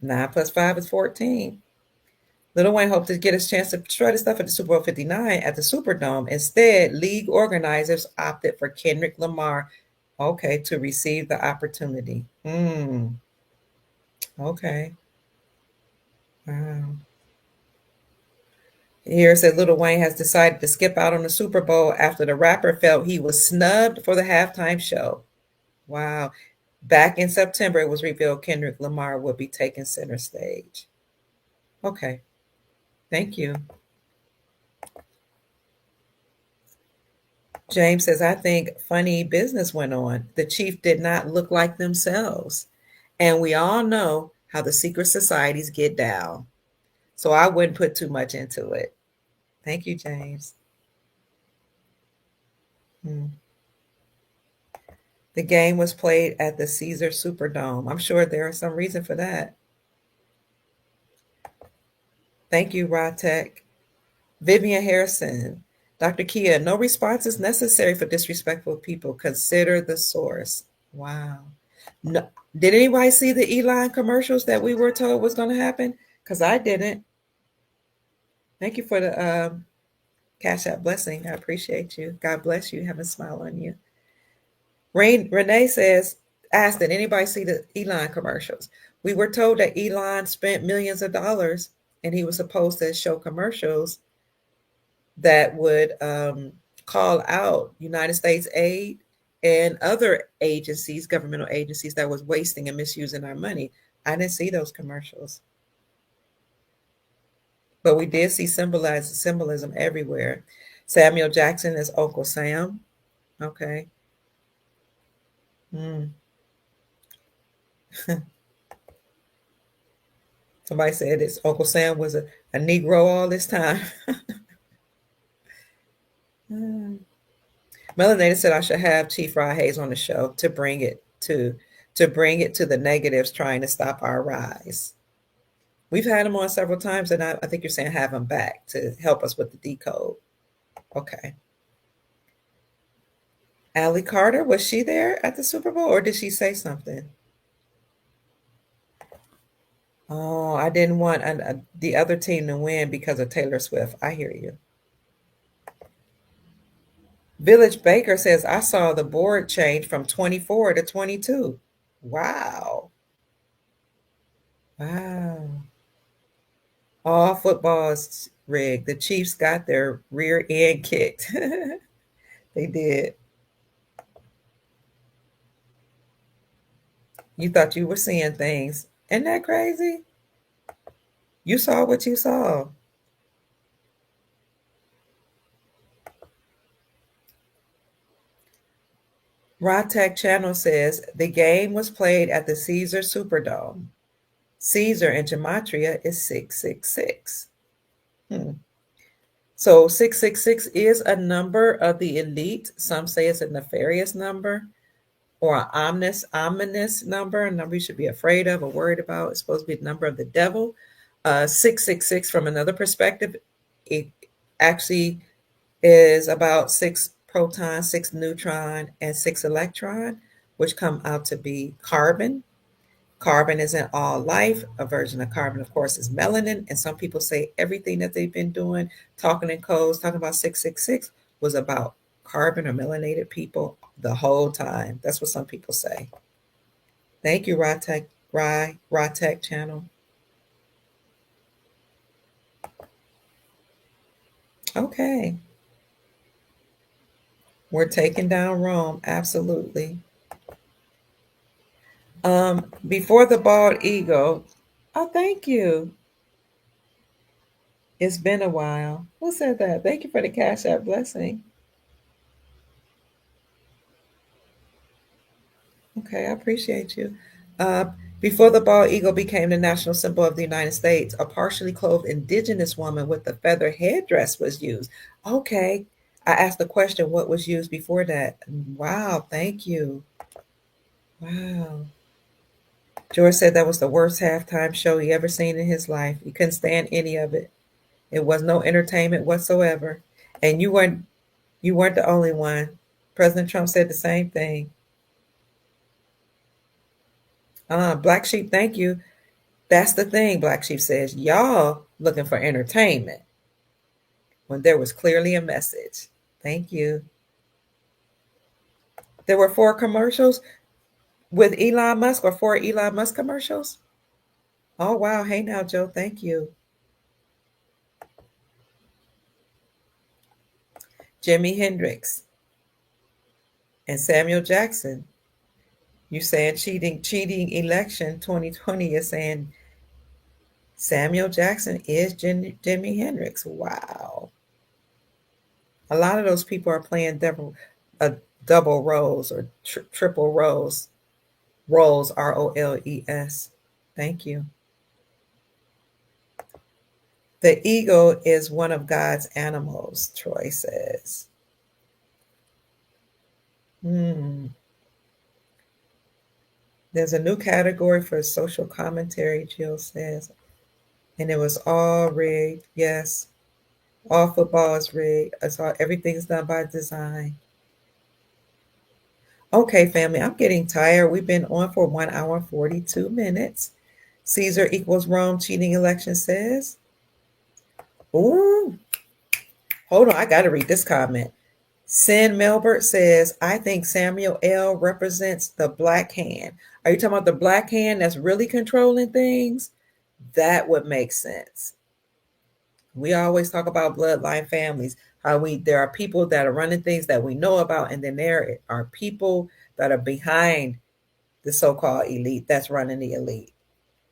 9 plus 5 is 14. Little Wayne hoped to get his chance to strut his stuff at the Super Bowl 59 at the Superdome. Instead, league organizers opted for Kendrick Lamar, okay, to receive the opportunity. Okay. Wow. Here it said Little Wayne has decided to skip out on the Super Bowl after the rapper felt he was snubbed for the halftime show. Wow. Back in September, it was revealed Kendrick Lamar would be taking center stage. Okay. Thank you. James says, I think funny business went on. The chief did not look like themselves. And we all know how the secret societies get down. So I wouldn't put too much into it. Thank you, James. Hmm. The game was played at the Caesar Superdome. I'm sure there is some reason for that. Thank you, Rodtech. Vivian Harrison. Dr. Kia, no response is necessary for disrespectful people. Consider the source. Wow. No, did anybody see the Elon commercials that we were told was going to happen? Because I didn't. Thank you for the Cash App blessing. I appreciate you. God bless you. Have a smile on you. Renee says, asked, did anybody see the Elon commercials? We were told that Elon spent millions of dollars and he was supposed to show commercials that would call out United States aid and other agencies, governmental agencies that was wasting and misusing our money. I didn't see those commercials. But we did see symbolism everywhere. Samuel Jackson is Uncle Sam. Okay. Mm. Somebody said it's Uncle Sam was a Negro all this time. Mm. Melanated said I should have Chief Rod Hayes on the show to bring it to the negatives trying to stop our rise. We've had him on several times, and I think you're saying have him back to help us with the decode. Okay. Allie Carter, was she there at the Super Bowl or did she say something? Oh, I didn't want the other team to win because of Taylor Swift. I hear you. Village Baker says, I saw the board change from 24 to 22. Wow. Wow. All football is rigged. The Chiefs got their rear end kicked. They did. You thought you were seeing things. Isn't that crazy? You saw what you saw. Tech Channel says the game was played at the Caesar Superdome. Caesar in gematria is 666. Hmm. So 666 is a number of the elite. Some say it's a nefarious number or an ominous number, a number you should be afraid of or worried about. It's supposed to be the number of the devil. 666, from another perspective, it actually is about six proton, six neutron, and six electron, which come out to be carbon. Carbon is in all life. A version of carbon, of course, is melanin. And some people say everything that they've been doing, talking in codes, talking about 666, was about carbon or melanated people the whole time. That's what some people say. Thank you, Tech channel. Okay. We're taking down Rome. Absolutely. Before the bald eagle. Oh, thank you. It's been a while. Who said that? Thank you for the Cash App blessing. Okay, I appreciate you. Uh, Before the bald eagle became the national symbol of the United States, a partially clothed indigenous woman with a feather headdress was used. Okay, I asked the question, what was used before that? Wow, thank you. Wow. George said that was the worst halftime show he ever seen in his life. He couldn't stand any of it. It was no entertainment whatsoever. And you weren't the only one. President Trump said the same thing. Black Sheep, thank you. That's the thing, Black Sheep says. Y'all looking for entertainment when there was clearly a message. Thank you. There were four commercials with Elon Musk, or four Elon Musk commercials. Oh, wow. Hey now, Joe. Thank you. Jimi Hendrix and Samuel Jackson. You saying cheating election 2020. You're saying Samuel Jackson is Jimi Hendrix. Wow. A lot of those people are playing double roles or triple roles. Roles, Roles. Thank you. The eagle is one of God's animals, Troy says. Hmm. There's a new category for social commentary, Jill says. And it was all rigged. Yes. All football is rigged. Everything's done by design. Okay, family, I'm getting tired. We've been on for 1 hour and 42 minutes. Caesar equals Rome cheating election says. Ooh, hold on. I got to read this comment. Sin Melbert says, I think Samuel L. represents the black hand. Are you talking about the black hand that's really controlling things? That would make sense. We always talk about bloodline families, how there are people that are running things that we know about, and then there are people that are behind the so-called elite that's running the elite.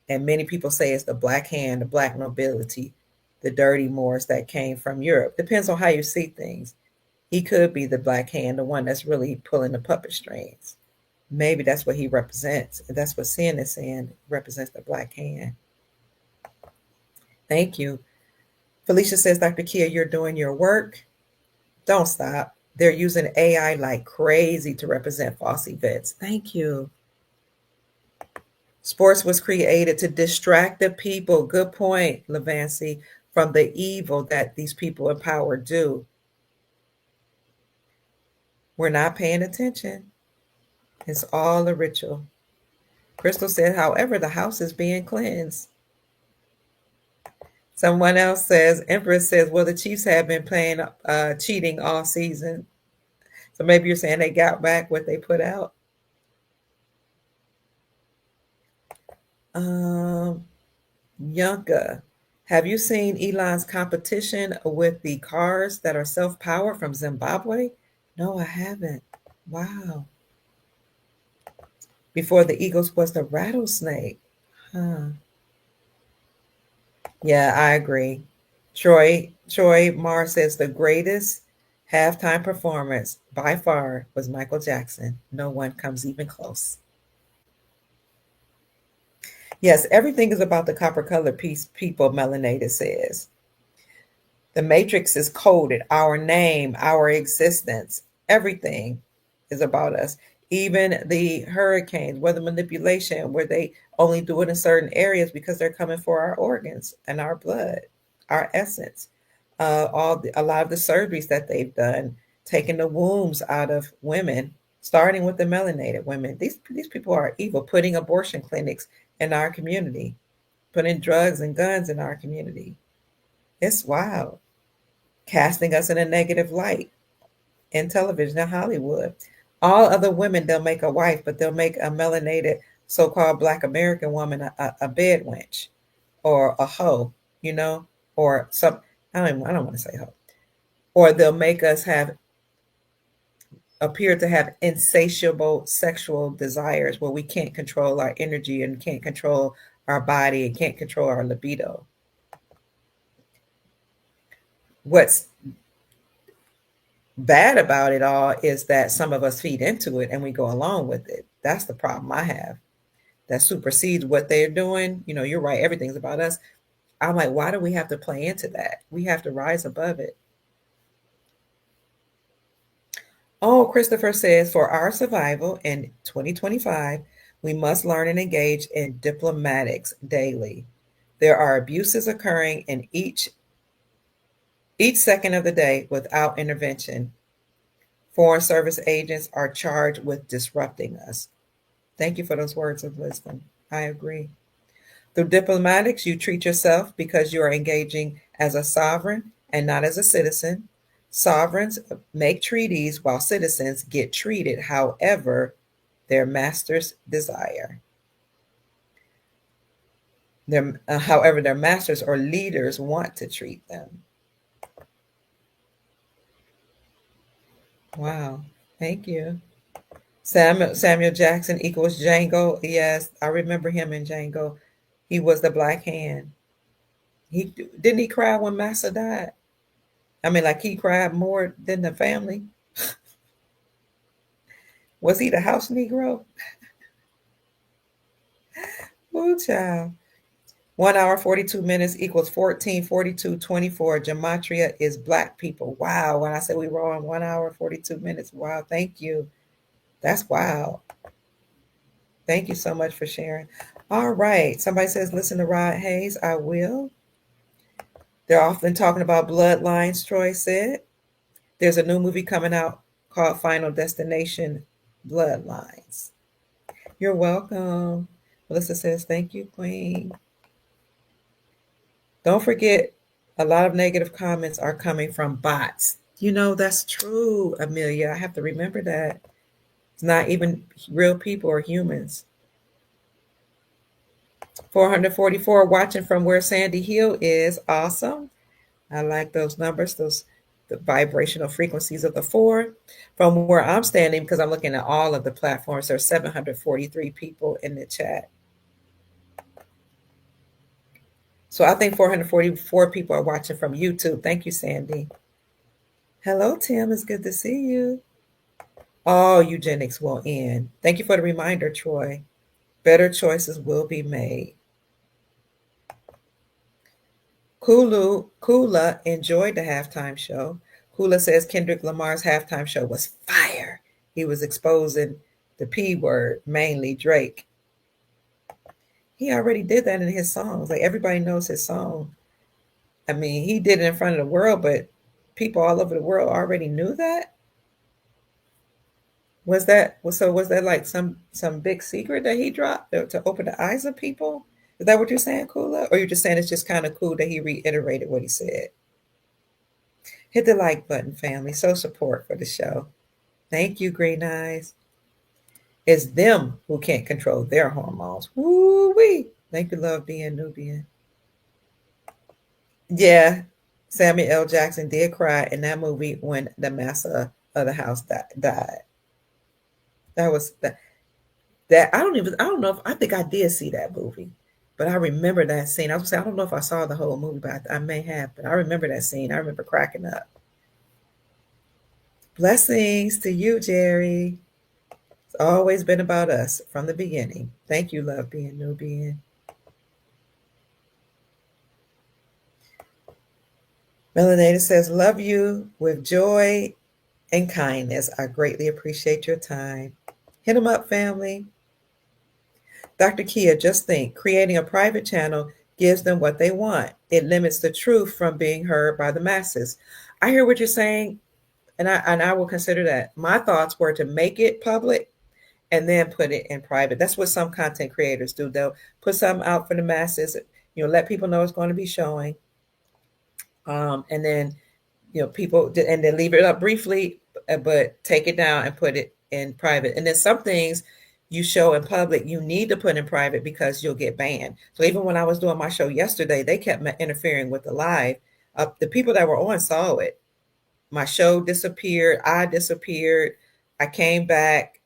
And many people say it's the black hand, the black nobility, the dirty Moors that came from Europe. Depends on how you see things. He could be the black hand, the one that's really pulling the puppet strings. Maybe that's what he represents. That's what Sin is saying, represents the black hand. Thank you. Felicia says, Dr. Kia, you're doing your work. Don't stop. They're using AI like crazy to represent false events. Thank you. Sports was created to distract the people. Good point, Levancy, from the evil that these people in power do. We're not paying attention. It's all a ritual. Crystal said, however, the house is being cleansed. Someone else says, Empress says, well, the Chiefs have been playing cheating all season. So maybe you're saying they got back what they put out. Yunka, have you seen Elon's competition with the cars that are self-powered from Zimbabwe? No, I haven't. Wow. Before the Eagles was the rattlesnake. Huh. Yeah, I agree. Troy Marr says the greatest halftime performance by far was Michael Jackson. No one comes even close. Yes, everything is about the copper color piece people, Melanated says. The matrix is coded, our name, our existence, everything is about us. Even the hurricanes, weather manipulation, where they only do it in certain areas because they're coming for our organs and our blood, our essence. A lot of the surgeries that they've done, taking the wombs out of women, starting with the melanated women. These people are evil, putting abortion clinics in our community, putting drugs and guns in our community. It's wild, casting us in a negative light in television in Hollywood. All other women they'll make a wife, but they'll make a melanated so-called Black American woman a bed wench or a hoe, you know, or some. I don't want to say hoe. Or they'll make us have appear to have insatiable sexual desires where we can't control our energy and can't control our body and can't control our libido. What's bad about it all is that some of us feed into it and we go along with it. That's the problem I have. That supersedes what they're doing. You know, you're right. Everything's about us. I'm like, why do we have to play into that? We have to rise above it. Oh, Christopher says, for our survival in 2025, we must learn and engage in diplomatics daily. There are abuses occurring in each second of the day without intervention. Foreign service agents are charged with disrupting us. Thank you for those words of wisdom. I agree. Through diplomatics, you treat yourself because you are engaging as a sovereign and not as a citizen. Sovereigns make treaties while citizens get treated however their masters desire. However, their masters or leaders want to treat them. Wow. Thank you. Samuel Jackson equals Django. Yes, I remember him in Django. He was the Black Hand. He didn't he cry when Massa died? I mean, like he cried more than the family. Was he the house Negro? Ooh, child. 1 hour 42 minutes equals 14:42:24. Gematria is Black people. Wow. When I said we were on 1 hour 42 minutes. Wow. Thank you. That's wow. Thank you so much for sharing. All right. Somebody says, listen to Rod Hayes. I will. They're often talking about bloodlines, Troy said. There's a new movie coming out called Final Destination Bloodlines. You're welcome. Melissa says, thank you, Queen. Don't forget, a lot of negative comments are coming from bots. You know, that's true, Amelia. I have to remember that. It's not even real people or humans. 444 watching from where Sandy Hill is. Awesome. I like those numbers, those the vibrational frequencies of the four. From where I'm standing, because I'm looking at all of the platforms, there's 743 people in the chat. So I think 444 people are watching from YouTube. Thank you, Sandy. Hello, Tim. It's good to see you. All eugenics will end. Thank you for the reminder, Troy. Better choices will be made. Kula enjoyed the halftime show. Kula says Kendrick Lamar's halftime show was fire. He was exposing the P word, mainly Drake. He already did that in his songs. Like everybody knows his song. I mean, he did it in front of the world, but people all over the world already knew that. Was that like some big secret that he dropped to open the eyes of people? Is that what you're saying, Kula? Or you're just saying it's just kind of cool that he reiterated what he said? Hit the like button, family. Show support for the show. Thank you, Green Eyes. It's them who can't control their hormones. Woo wee. Thank you, love being Nubian. Yeah, Samuel L. Jackson did cry in that movie when the master of the house died. That was that. That I don't know if I think I did see that movie, but I remember that scene. I was saying I don't know if I saw the whole movie, but I may have. But I remember that scene. I remember cracking up. Blessings to you, Jerry. It's always been about us from the beginning. Thank you, love being Nubian. Melaneda says, love you with joy and kindness. I greatly appreciate your time. Hit them up, family. Dr. Kia, just think creating a private channel gives them what they want. It limits the truth from being heard by the masses. I hear what you're saying, and I will consider that. My thoughts were to make it public and then put it in private. That's what some content creators do. They'll put something out for the masses, let people know it's going to be showing. And then people and then leave it up briefly, but take it down and put it in private. And then some things you show in public, you need to put in private because you'll get banned. So even when I was doing my show yesterday, they kept interfering with the live. The people that were on saw it. My show disappeared. I disappeared. I came back.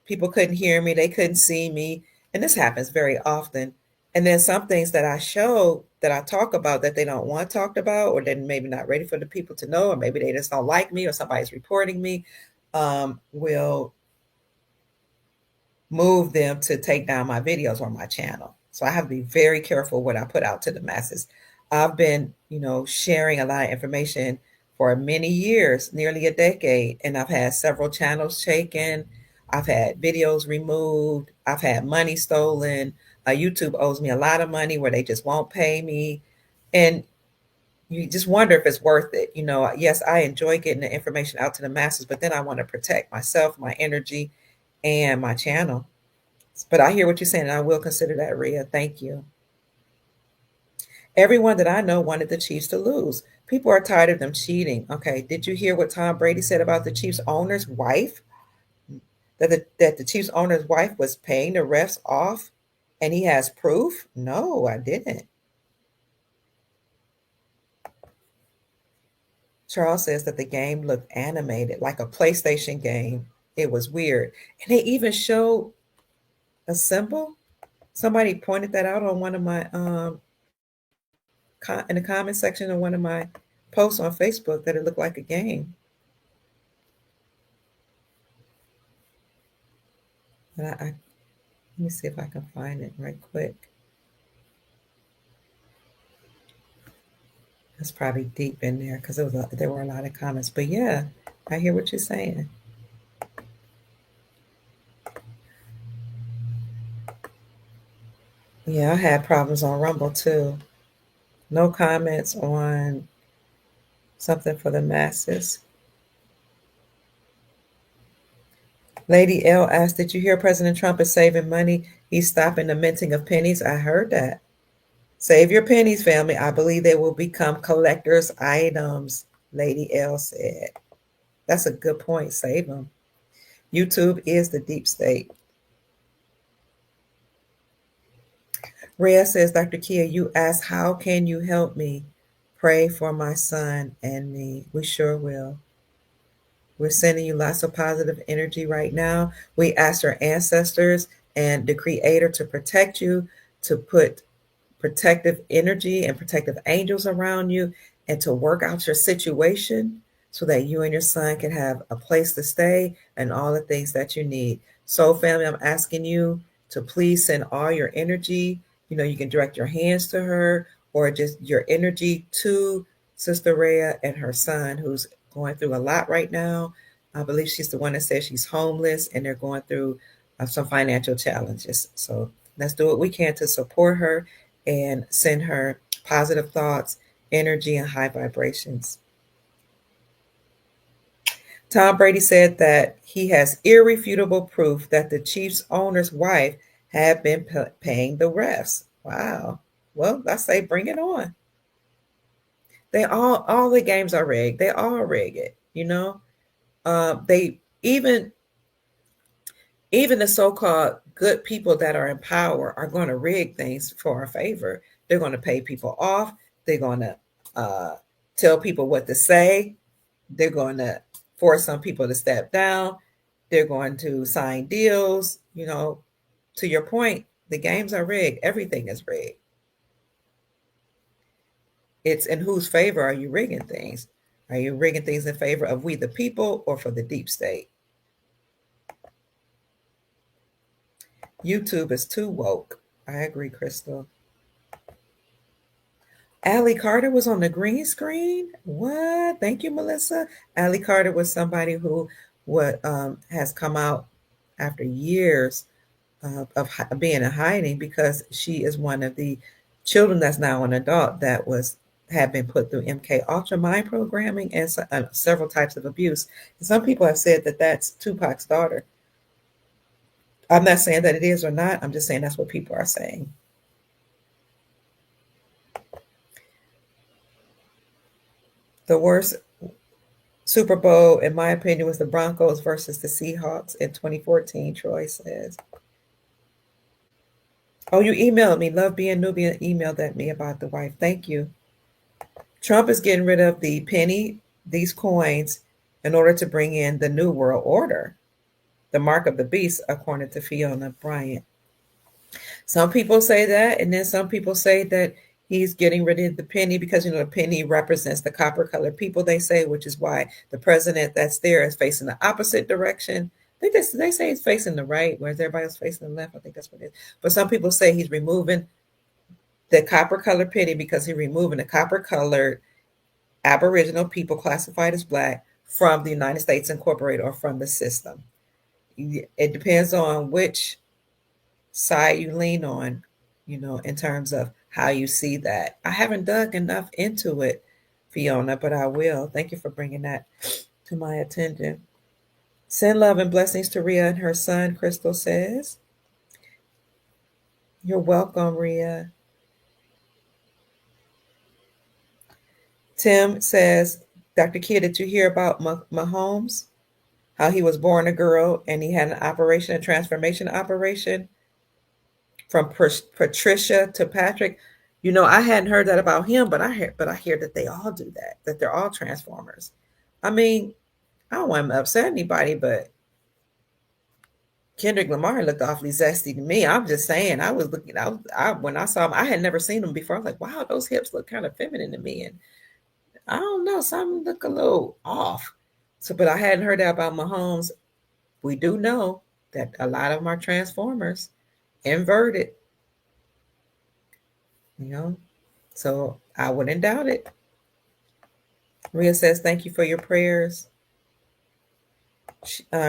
People couldn't hear me. They couldn't see me. And this happens very often. And then some things that I show that I talk about that they don't want talked about, or they're maybe not ready for the people to know, or maybe they just don't like me, or somebody's reporting me, will move them to take down my videos on my channel. So I have to be very careful what I put out to the masses. I've been, sharing a lot of information for many years, nearly a decade, and I've had several channels taken. I've had videos removed. I've had money stolen. YouTube owes me a lot of money where they just won't pay me. And you just wonder if it's worth it. Yes, I enjoy getting the information out to the masses, but then I want to protect myself, my energy, and my channel. But I hear what you're saying, and I will consider that, Rhea. Thank you. Everyone that I know wanted the Chiefs to lose. People are tired of them cheating. Okay, did you hear what Tom Brady said about the Chiefs owner's wife? That the Chiefs owner's wife was paying the refs off, and he has proof? No, I didn't. Charles says that the game looked animated, like a PlayStation game. It was weird. And they even showed a symbol. Somebody pointed that out on one of my in the comment section of one of my posts on Facebook that it looked like a game. And let me see if I can find it right quick. It's probably deep in there because there were a lot of comments. But yeah, I hear what you're saying. Yeah, I had problems on Rumble too. No comments on something for the masses. Lady L asked, did you hear President Trump is saving money? He's stopping the minting of pennies. I heard that. Save your pennies, family. I believe they will become collector's items, Lady L said. That's a good point. Save them. YouTube is the deep state. Rhea says, Dr. Kia, you asked, how can you help me? Pray for my son and me. We sure will. We're sending you lots of positive energy right now. We ask our ancestors and the Creator to protect you, to put protective energy and protective angels around you, and to work out your situation so that you and your son can have a place to stay and all the things that you need. So, family, I'm asking you to please send all your energy. You can direct your hands to her or just your energy to Sister Rhea and her son, who's going through a lot right now. I believe she's the one that says she's homeless and they're going through some financial challenges. So let's do what we can to support her and send her positive thoughts, energy, and high vibrations. Tom Brady said that he has irrefutable proof that the Chiefs owner's wife had been paying the refs. Wow. Well, I say bring it on. They all the games are rigged. They all rig it, they even the so-called good people that are in power are going to rig things for our favor. They're going to pay people off. They're going to tell people what to say. They're going to force some people to step down. They're going to sign deals You know, to your point, the games are rigged. Everything is rigged. It's in whose favor are you rigging things? Are you rigging things in favor of we the people or for the deep state? YouTube is too woke. I agree, Crystal. Allie Carter was on the green screen. What? Thank you, Melissa. Allie Carter was somebody who has come out after years being in hiding because she is one of the children that's now an adult that had been put through MK Ultra mind programming and several types of abuse. And some people have said that that's Tupac's daughter. I'm not saying that it is or not. I'm just saying that's what people are saying. The worst Super Bowl, in my opinion, was the Broncos versus the Seahawks in 2014, Troy says. Oh, you emailed me. Love being Nubian emailed at me about the wife. Thank you. Trump is getting rid of the penny, these coins, in order to bring in the New World Order, the mark of the beast, according to Fiona Bryant. Some people say that, and then some people say that he's getting rid of the penny because the penny represents the copper colored people, they say, which is why the president that's there is facing the opposite direction. I think they say he's facing the right, whereas everybody else facing the left. I think that's what it is. But some people say he's removing the copper colored penny because he's removing the copper colored Aboriginal people classified as black from the United States Incorporated or from the system. It depends on which side you lean on, in terms of how you see that. I haven't dug enough into it, Fiona, but I will. Thank you for bringing that to my attention. Send love and blessings to Rhea and her son, Crystal says. You're welcome, Rhea. Tim says, Dr. Kidd, did you hear about Mahomes? How he was born a girl and he had an operation, a transformation operation from Patricia to Patrick. I hadn't heard that about him, but I hear that they all do that they're all transformers. I mean, I don't want to upset anybody, but Kendrick Lamar looked awfully zesty to me. I'm just saying, I was looking, when I saw him, I had never seen him before. I was like, wow, those hips look kind of feminine to me. And I don't know, some look a little off. So, but I hadn't heard that about Mahomes. We do know that a lot of them are transformers, inverted, you know. So I wouldn't doubt it. Rhea says, thank you for your prayers.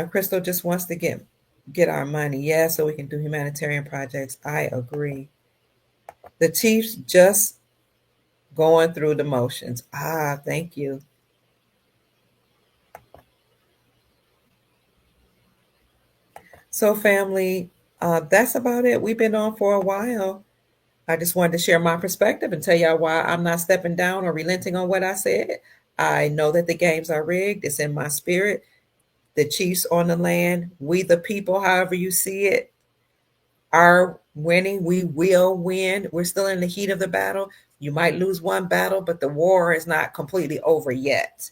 Crystal just wants to get our money. Yeah, so we can do humanitarian projects. I agree. The Chiefs just going through the motions. Thank you. So family, that's about it. We've been on for a while. I just wanted to share my perspective and tell y'all why I'm not stepping down or relenting on what I said. I know that the games are rigged. It's in my spirit. The Chiefs on the land, we the people, however you see it, are winning. We will win. We're still in the heat of the battle. You might lose one battle, but the war is not completely over yet.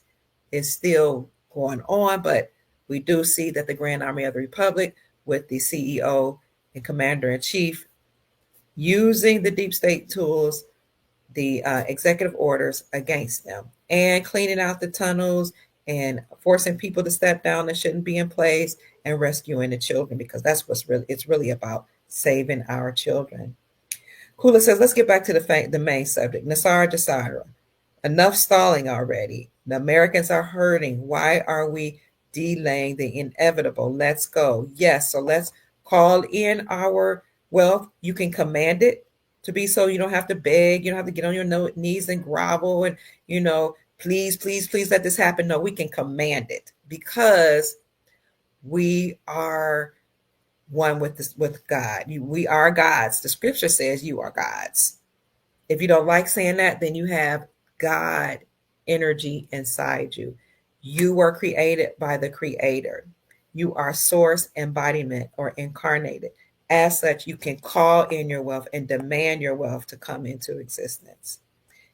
It's still going on, but we do see that the Grand Army of the Republic, with the CEO and Commander in Chief, using the deep state tools, the executive orders against them, and cleaning out the tunnels and forcing people to step down that shouldn't be in place and rescuing the children, because that's it's really about saving our children. Kula says, let's get back to the main subject. Nasara Jasara, enough stalling already. The Americans are hurting. Why are we delaying the inevitable? Let's go. Yes, so let's call in our wealth. You can command it to be so. You don't have to beg. You don't have to get on your knees and grovel and, please, please, please let this happen. No, we can command it because we are one with God. We are gods. The scripture says you are gods. If you don't like saying that, then you have God energy inside you. You were created by the Creator. You are source embodiment or incarnated. As such, you can call in your wealth and demand your wealth to come into existence.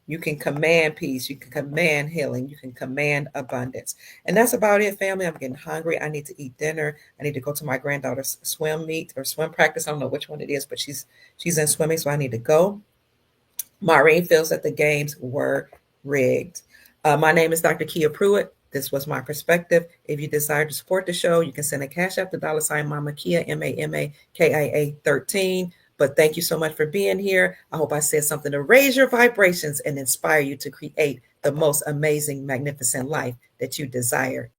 You can command peace. You can command healing. You can command abundance. And that's about it, family. I'm getting hungry. I need to eat dinner. I need to go to my granddaughter's swim meet or swim practice. I don't know which one it is, but she's in swimming, so I need to go. Maureen feels that the games were rigged. My name is Dr. Kia Pruitt. This was my perspective. If you desire to support the show, you can send a cash app to $ Mama Kia, MAMAKIA 13. But thank you so much for being here. I hope I said something to raise your vibrations and inspire you to create the most amazing, magnificent life that you desire.